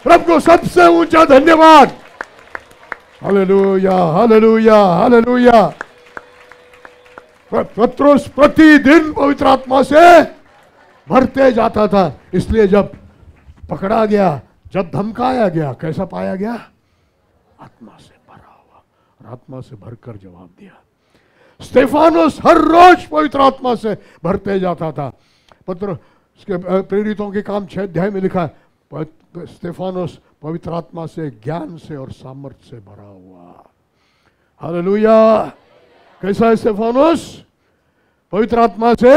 प्रभु को सबसे ऊंचा धन्यवाद। Hallelujah, hallelujah, hallelujah. पत्रोस प्रतिदिन पवित्र आत्मा से भरते जाता था। इसलिए जब पकड़ा गया, जब धमकाया गया, कैसा पाया गया? आत्मा से भरा हुआ, और आत्मा से भरकर जवाब दिया। स्तेफानोस हर रोज पवित्र आत्मा से भरते जाता था। प्रेरितों के काम 6 अध्याय में लिखा है, स्तेफानोस पवित्र आत्मा से, ज्ञान से और सामर्थ्य से भरा हुआ। हालेलुया। कैसा है स्तेफानोस? पवित्र आत्मा से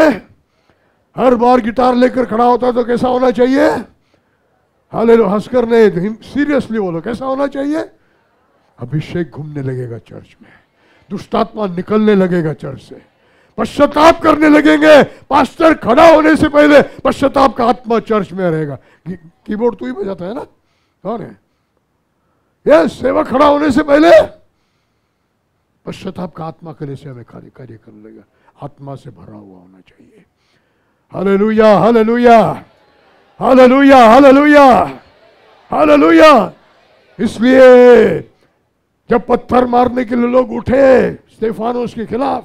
हर बार गिटार लेकर खड़ा होता तो कैसा होना चाहिए? हालेलुया। हंसकर नहीं, सीरियसली बोलो, कैसा होना चाहिए? अभिषेक घूमने लगेगा चर्च में, दुष्टात्मा निकलने लगेगा चर्च से, पश्चाताप करने लगेंगे। पास्टर खड़ा होने से पहले पश्चाताप का आत्मा चर्च में रहेगा। कीबोर्ड तू ही बजाता है ना? कौन है ये? सेवक खड़ा होने से पहले पश्चाताप का आत्मा के लिए से हमें कार्य करने लगेगा। आत्मा से भरा हुआ होना चाहिए। Hallelujah, hallelujah, hallelujah, hallelujah, hallelujah. इसलिए जब पत्थर मारने के लिए लोग उठे स्तेफानोस के खिलाफ,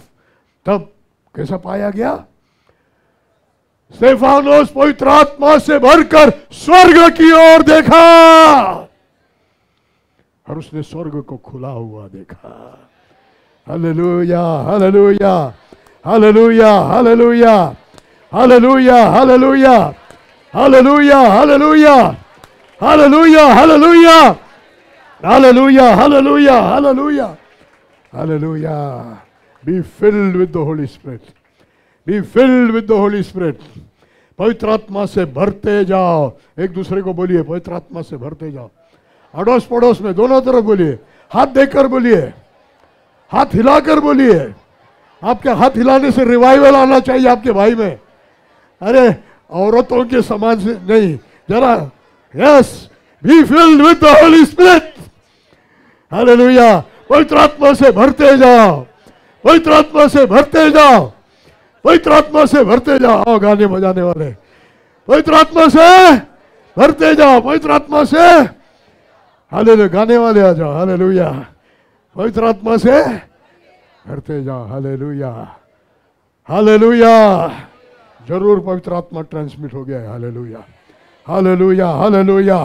तब कैसा पाया गया? स्तेफानोस पवित्र आत्मा से भरकर स्वर्ग की ओर देखा और उसने स्वर्ग को खुला हुआ देखा। Hallelujah, hallelujah, hallelujah, hallelujah, hallelujah, hallelujah, hallelujah, hallelujah, hallelujah, hallelujah, hallelujah, hallelujah, hallelujah, hallelujah. Be filled with the Holy Spirit. Be filled with the Holy Spirit. पवित्र आत्मा से भरते जाओ। एक दूसरे को बोलिए, पवित्र आत्मा से भरते जाओ। अड़ोस पड़ोस में दोनों तरफ बोलिए, हाथ देकर बोलिए, हाथ हिलाकर बोलिए। आपके हाथ हिलाने से रिवाइवल आना चाहिए आपके भाई में। अरे औरतों के समान से नहीं, जरा yes, be filled with the holy spirit. Hallelujah. पवित्र आत्मा से भरते जाओ, पवित्र आत्मा से भरते जाओ, पवित्र आत्मा से भरते जाओ। आओ गाने बजाने वाले, पवित्र आत्मा से भरते जाओ, पवित्र आत्मा से। हालेलुया। गाने वाले आ जाओ। हालेलुया। पवित्र आत्मा से भरते जाओ। Hallelujah, hallelujah. जरूर पवित्र आत्मा ट्रांसमिट हो गया है। Hallelujah, hallelujah, hallelujah,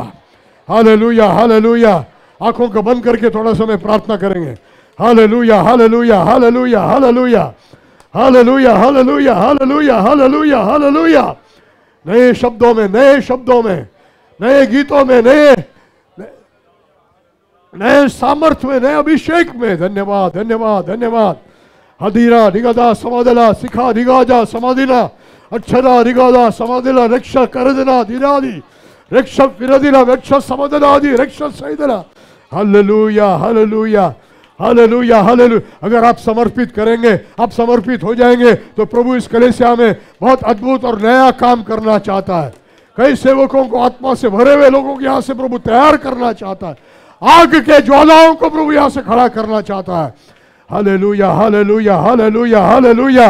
hallelujah, hallelujah. आंखों को बंद करके थोड़ा समय प्रार्थना करेंगे। Hallelujah, hallelujah, hallelujah, hallelujah, hallelujah, hallelujah, hallelujah, hallelujah, hallelujah. नए शब्दों में, नए शब्दों में, नए गीतों में, नए सामर्थ्य में, नए अभिषेक में। धन्यवाद, धन्यवाद, धन्यवाद। हदीरा रिगादा समादिला, सिखा रिगाजा समादिला, अक्षरा रिगादा समादिला, रक्षा करदिला दिरादी, रक्षा विरदिला, रक्षा समादिलादी, रक्षा सैदिला। Hallelujah, hallelujah, hallelujah, hallelujah. अगर आप समर्पित करेंगे, आप समर्पित हो जाएंगे, तो प्रभु इस कलीसिया में बहुत अद्भुत और नया काम करना चाहता है। कई सेवकों को, आत्मा से भरे हुए लोगों को यहां से प्रभु तैयार करना चाहता है। आग के ज्वालाओं को प्रभु यहां से खड़ा करना चाहता है। Hallelujah, hallelujah, hallelujah, hallelujah,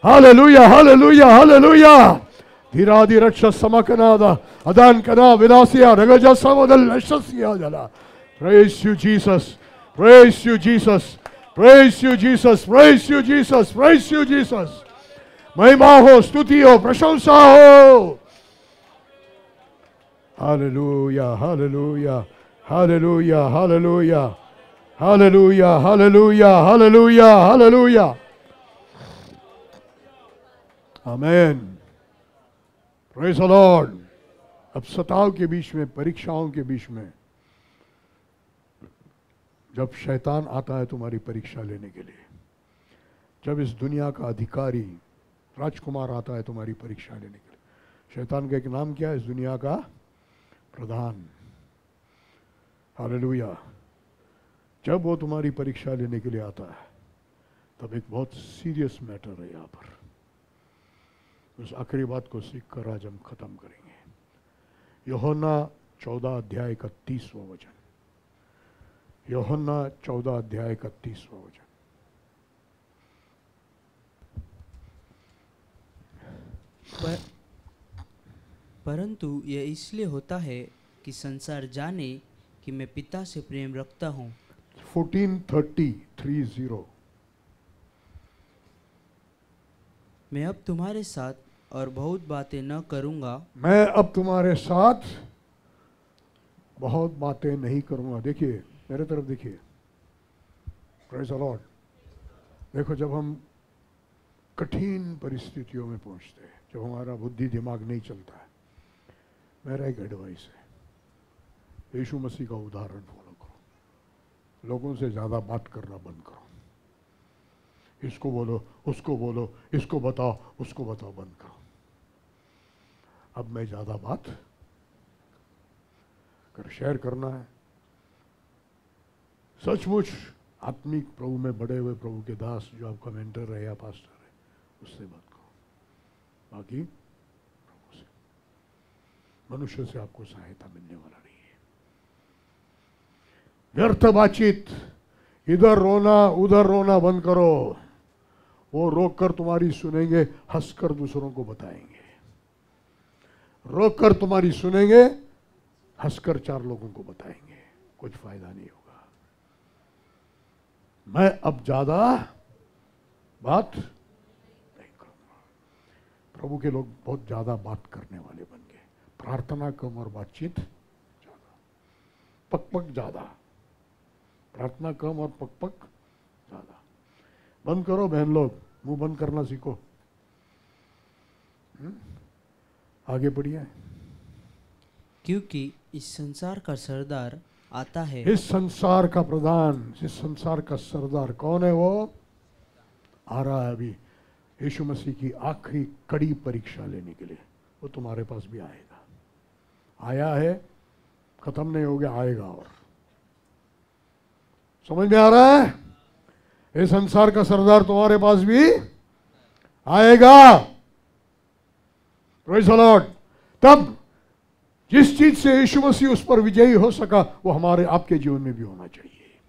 hallelujah, hallelujah, hallelujah. धीरादि रक्ष समकनादा अदान कना विनाशिया रगजा समदल नशसिया जला। Praise you Jesus, praise you Jesus, praise you Jesus, praise you Jesus, praise you Jesus। महिमा हो, स्तुति हो, प्रशंसा हो। Hallelujah, hallelujah, hallelujah, hallelujah, hallelujah, hallelujah, hallelujah, hallelujah. Amen. Praise the Lord. अब सताव के बीच में, परीक्षाओं के बीच में, जब शैतान आता है तुम्हारी परीक्षा लेने के लिए, जब इस दुनिया का अधिकारी राजकुमार आता है तुम्हारी परीक्षा लेने के लिए, शैतान का एक नाम क्या है? इस दुनिया का प्रधान। हालेलुया। जब वो तुम्हारी परीक्षा लेने के लिए आता है, तब एक बहुत सीरियस मैटर है यहाँ पर। उस आखिरी बात को सीख कर आज हम खत्म करेंगे। यूहन्ना 14 अध्याय का 30वां वचन। यूहन्ना 14 अध्याय का 30वां वचन। परंतु यह इसलिए होता है कि संसार जाने कि मैं पिता से प्रेम रखता हूँ। 14:30 मैं अब तुम्हारे साथ और बहुत बातें न करूँगा। मैं अब तुम्हारे साथ बहुत बातें नहीं करूँगा। देखिए, मेरे तरफ देखिए। Praise the Lord. देखो, जब हम कठिन परिस्थितियों में पहुंचते हैं, जब हमारा बुद्धि दिमाग नहीं चलता है, मेरा एक एडवाइस है, यीशु मसीह का उदाहरण फॉलो करो। लोगों से ज़्यादा बात करना बंद करो। इसको बोलो, उसको बोलो, इसको बताओ, उसको बताओ, बंद करो। अब मैं ज़्यादा बात कर शेयर करना है। सचमुच आत्मिक प्रभु में बड़े हुए प्रभु के दास, जो आपका मेंटर है या पास्टर है, उससे बात करो। बाकी प्रभु से, मनुष्य से आपको सहायता मिलने वाला नहीं है। व्यर्थ बातचीत, इधर रोना उधर रोना बंद करो। वो रोक कर तुम्हारी सुनेंगे, हंसकर दूसरों को बताएंगे। रोक कर तुम्हारी सुनेंगे, हंसकर 4 लोगों को बताएंगे। कुछ फायदा नहीं होगा। मैं अब ज्यादा बात नहीं करूंगा। प्रभु के लोग बहुत ज्यादा बात करने वाले बन गए। प्रार्थना कम और बातचीत ज्यादा, पकपक ज्यादा। प्रार्थना कम और पकपक ज्यादा। बंद करो बहन लोग, मुंह बंद करना सीखो। आगे बढ़िए। क्योंकि इस संसार का सरदार आता है। इस संसार का प्रधान, इस संसार का सरदार कौन है? वो आ रहा है अभी, यीशु मसीह की आखिरी कड़ी परीक्षा लेने के लिए। वो तुम्हारे पास भी आएगा। आया है, खत्म नहीं हो गया, आएगा। और समझ में आ रहा है? इस संसार का सरदार तुम्हारे पास भी आएगा। Praise the Lord. तब जिस चीज से यीशु मसीह उस पर विजयी हो सका वो हमारे आपके जीवन में भी होना चाहिए।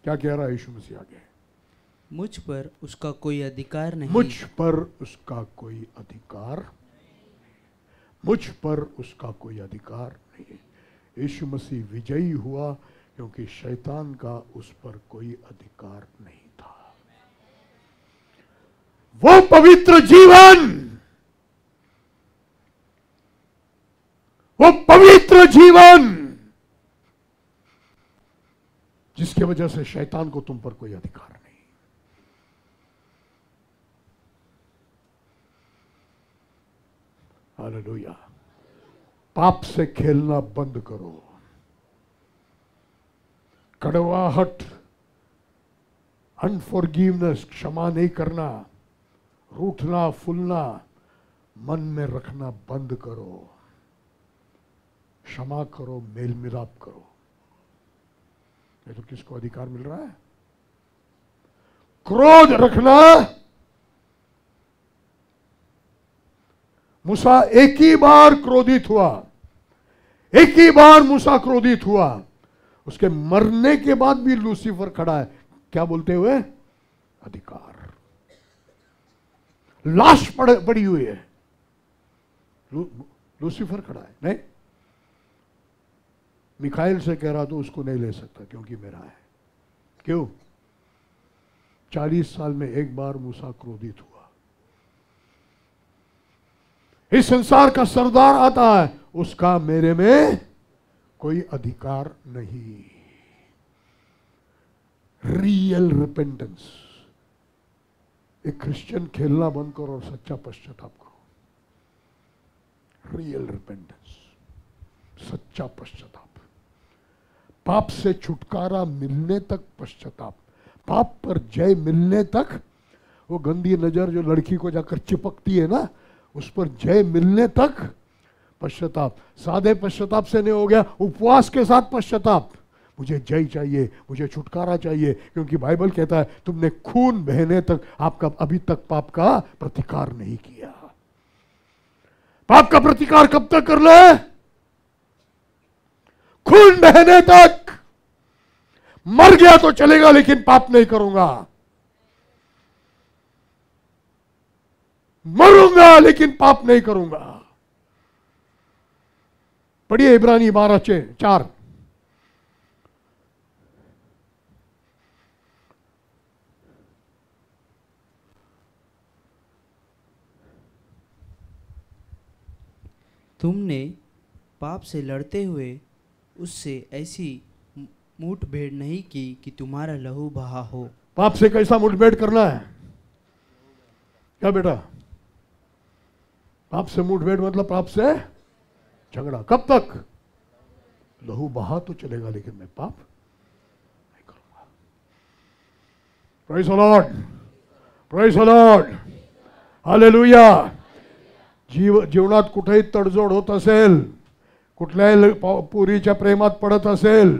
क्या कह रहा है यीशु मसीह आगे? मुझ पर उसका कोई अधिकार नहीं। मुझ पर उसका कोई अधिकार, मुझ पर उसका कोई अधिकार नहीं। यीशु मसीह विजयी हुआ क्योंकि शैतान का उस पर कोई अधिकार नहीं था। वो पवित्र जीवन, वो पवित्र जीवन जिसकी वजह से शैतान को तुम पर कोई अधिकार नहीं। हालेलुया। पाप से खेलना बंद करो। कड़वाहट, अनफॉरगिवनेस, क्षमा नहीं करना, रूठना फूलना मन में रखना बंद करो। क्षमा करो, मेल मिलाप करो। ये तो किसको अधिकार मिल रहा है? क्रोध रखना, मूसा एक ही बार क्रोधित हुआ, एक ही बार मूसा क्रोधित हुआ, उसके मरने के बाद भी लूसीफर खड़ा है, क्या बोलते हुए? अधिकार। लाश पड़ी हुई है, लूसीफर खड़ा है। नहीं, मिखाइल से कह रहा तो उसको नहीं ले सकता क्योंकि मेरा है। क्यों? 40 साल में एक बार मूसा क्रोधित हुआ। इस संसार का सरदार आता है, उसका मेरे में कोई अधिकार नहीं। Real repentance. एक क्रिश्चियन खेलना बंद करो और सच्चा पश्चाताप करो। रियल रिपेंटेंस, सच्चा पश्चाताप। पाप से छुटकारा मिलने तक पश्चाताप, पाप पर जय मिलने तक। वो गंदी नजर जो लड़की को जाकर चिपकती है ना, उस पर जय मिलने तक पश्चाताप। सादे पश्चाताप से नहीं हो गया, उपवास के साथ पश्चाताप। मुझे जय चाहिए, मुझे छुटकारा चाहिए, क्योंकि बाइबल कहता है तुमने खून बहने तक आपका अभी तक पाप का प्रतिकार नहीं किया। पाप का प्रतिकार कब तक कर ले? खून बहने तक। मर गया तो चलेगा लेकिन पाप नहीं करूंगा, मरूंगा लेकिन पाप नहीं करूंगा। पढ़िए इब्रानी 12:4। तुमने पाप से लड़ते हुए उससे ऐसी मुठभेड़ नहीं की कि तुम्हारा लहू बहा हो। पाप से कैसा मुठभेड़ करना है? क्या बेटा? पाप से मुठभेड़ मतलब पाप से झगड़ा। कब तक? लहू बहा तो चलेगा लेकिन मैं पाप नहीं करूंगा। Praise the Lord, praise the lord, hallelujah. जीवनात कुठेही तडजोड होत असेल, कुठल्याही पुरीच्या प्रेमात पडत असेल,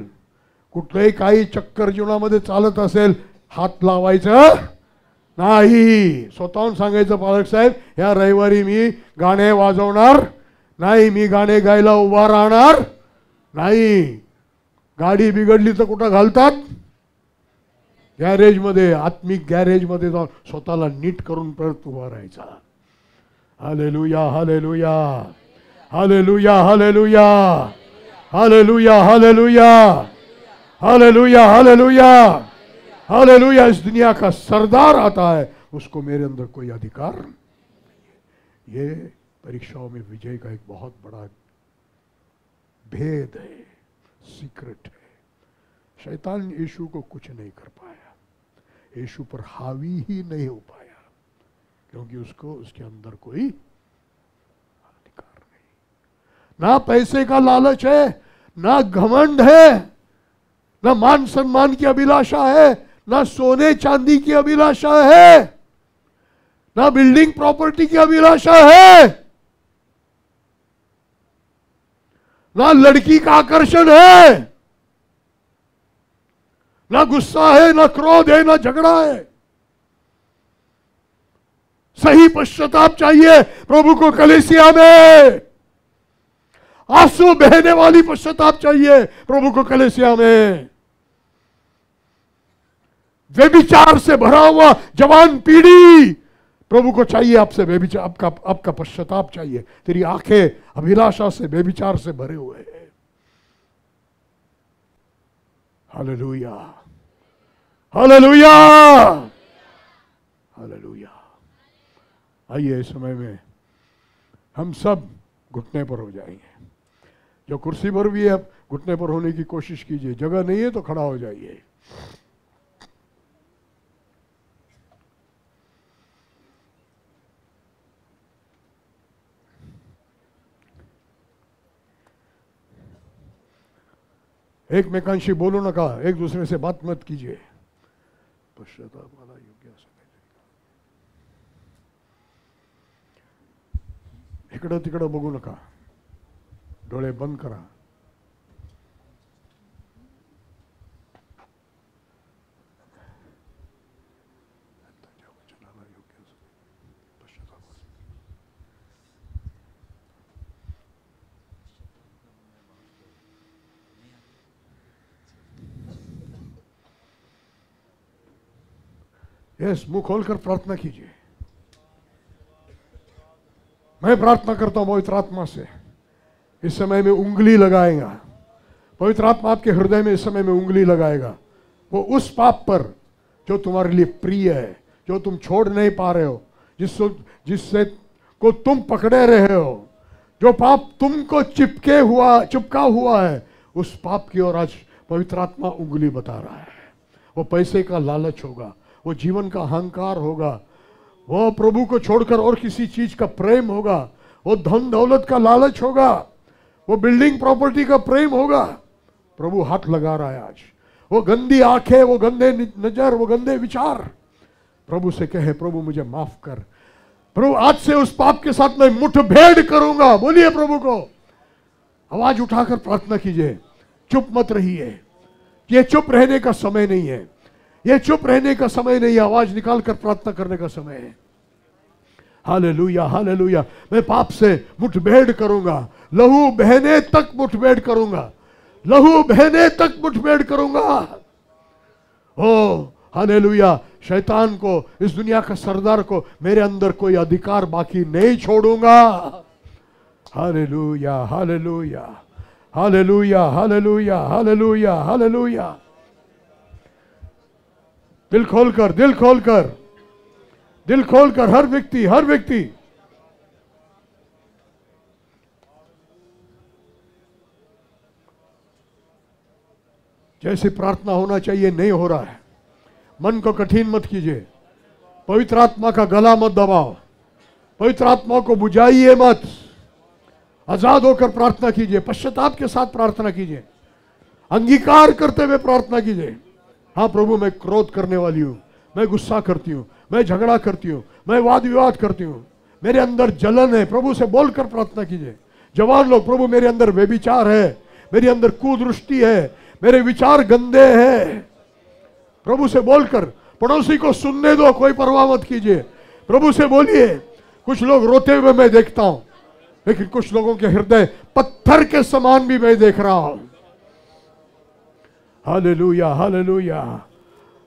कुठल्याही काही चक्कर जीवनामध्ये चालत असेल, हात लावायचं नाही। स्वतःहून सांगायचं, पालक साहेब या रविवारी मी गाणे वाजवणार नाही, मी गाणे गायला उभा राहणार नाही। गाडी बिघडली तर कुठं घालतात? गॅरेजमध्ये, आत्मिक गॅरेजमध्ये जाऊन स्वतःला नीट करून परत उभा राहायचा। Hallelujah, hallelujah, hallelujah, hallelujah, hallelujah, hallelujah, hallelujah, hallelujah, hallelujah. इस दुनिया का सरदार आता है, उसको मेरे अंदर कोई अधिकार नहीं। ये परीक्षाओं में विजय का एक बहुत बड़ा भेद है, सीक्रेट है। शैतान यीशु को कुछ नहीं कर पाया, यीशु पर हावी ही नहीं हो पाया, क्योंकि उसको उसके अंदर कोई अधिकार नहीं। ना पैसे का लालच है, ना घमंड है, ना मान सम्मान की अभिलाषा है, ना सोने चांदी की अभिलाषा है, ना बिल्डिंग प्रॉपर्टी की अभिलाषा है, ना लड़की का आकर्षण है, ना गुस्सा है, ना क्रोध है, ना झगड़ा है। सही पश्चाताप चाहिए प्रभु को कलीसिया में। आंसू बहने वाली पश्चाताप चाहिए प्रभु को कलीसिया में। व्यभिचार से भरा हुआ जवान पीढ़ी प्रभु को चाहिए आपसे व्यभिचार, आपका पश्चाताप चाहिए। तेरी आंखें अभिलाषा से व्यभिचार से भरे हुए हैं। Hallelujah, hallelujah, hallelujah. आइए इस समय में हम सब घुटने पर हो जाएंगे। जो कुर्सी पर भी है घुटने पर होने की कोशिश कीजिए, जगह नहीं है तो खड़ा हो जाइए। एक मेकांशी बोलो ना, कहा एक दूसरे से बात मत कीजिए। पश्चाताप वाला योग्य इकडं तिकडं बघू नका, डोळे बंद करा। यस, मुंह खोलकर प्रार्थना कीजिए। मैं प्रार्थना करता हूं पवित्र आत्मा से, इस समय में उंगली लगाएगा। पवित्र आत्मा आपके हृदय में इस समय में उंगली लगाएगा। वो उस पाप पर जो तुम्हारे लिए प्रिय है, जो तुम छोड़ नहीं पा रहे हो, जिससे को तुम पकड़े रहे हो, जो पाप तुमको चिपका हुआ है, उस पाप की ओर आज पवित्र आत्मा उंगली बता रहा है। वो पैसे का लालच होगा, वो जीवन का अहंकार होगा, वो प्रभु को छोड़कर और किसी चीज का प्रेम होगा, वो धन दौलत का लालच होगा, वो बिल्डिंग प्रॉपर्टी का प्रेम होगा। प्रभु हाथ लगा रहा है आज। वो गंदी आंखें, वो गंदे नजर, वो गंदे विचार, प्रभु से कहे प्रभु मुझे माफ कर। प्रभु आज से उस पाप के साथ मैं मुठभेड़ करूंगा। बोलिए प्रभु को, आवाज उठाकर प्रार्थना कीजिए। चुप मत रहिए, ये चुप रहने का समय नहीं है, ये चुप रहने का समय नहीं है, आवाज निकालकर प्रार्थना करने का समय है। Hallelujah, hallelujah. मैं पाप से मुठभेड़ करूंगा, लहू बहने तक मुठभेड़ करूंगा, लहू बहने तक मुठभेड़ करूंगा। ओ हालेलुया। शैतान को, इस दुनिया का सरदार को मेरे अंदर कोई अधिकार बाकी नहीं छोड़ूंगा। Hallelujah, hallelujah, hallelujah, hallelujah, hallelujah, hallelujah. दिल खोलकर, दिल खोलकर, दिल खोलकर, हर व्यक्ति जैसे प्रार्थना होना चाहिए नहीं हो रहा है। मन को कठिन मत कीजिए, पवित्र आत्मा का गला मत दबाओ, पवित्र आत्मा को बुझाइए मत, आजाद होकर प्रार्थना कीजिए, पश्चाताप के साथ प्रार्थना कीजिए, अंगीकार करते हुए प्रार्थना कीजिए। हाँ प्रभु, मैं क्रोध करने वाली हूं, मैं गुस्सा करती हूं, मैं झगड़ा करती हूं, मैं वाद विवाद करती हूं, मेरे अंदर जलन है। प्रभु से बोलकर प्रार्थना कीजिए। जवान लोग, प्रभु मेरे अंदर व्यभिचार है, मेरे अंदर कुदृष्टि है, मेरे विचार गंदे हैं। प्रभु से बोलकर, पड़ोसी को सुनने दो, कोई परवाह मत कीजिए। प्रभु से बोलिए। कुछ लोग रोते हुए मैं देखता हूं, लेकिन कुछ लोगों के हृदय पत्थर के समान भी मैं देख रहा हूं। Hallelujah, hallelujah,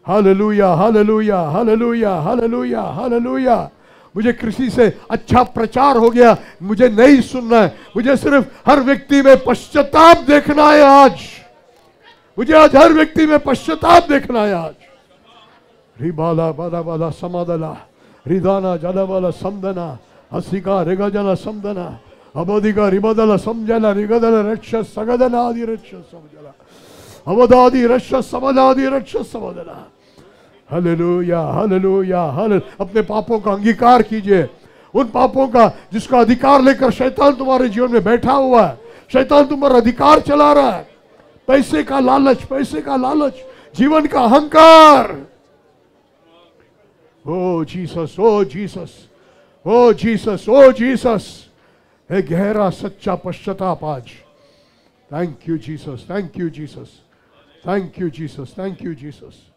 hallelujah, hallelujah, hallelujah, hallelujah, hallelujah. मुझे किसी से अच्छा प्रचार हो गया, मुझे नहीं सुनना है, मुझे सिर्फ हर व्यक्ति में पश्चाताप देखना है। आज मुझे आज हर व्यक्ति में पश्चाताप देखना है। आज रिबाला बाला बाला समादला, रिदाना जलावाला समदना, हसिका रिगजना समदना, अबोधिका रिबदला समझला, रिगदला रक्ष सगदना आदि रक्ष समझला, अवदादि रक्ष समदादि रक्ष समदना। Hallelujah, hallelujah, hallelujah. अपने पापों का अंगीकार कीजिए, उन पापों का जिसका अधिकार लेकर शैतान तुम्हारे जीवन में बैठा हुआ है। शैतान तुम पर अधिकार चला रहा है। पैसे का लालच, पैसे का लालच, जीवन का अहंकार। ओ जीसस, ओ जीसस, ओ जीसस, ओ जीसस। एक गहरा सच्चा पश्चाताप आज। Thank you Jesus, thank you Jesus, thank you Jesus, thank you Jesus.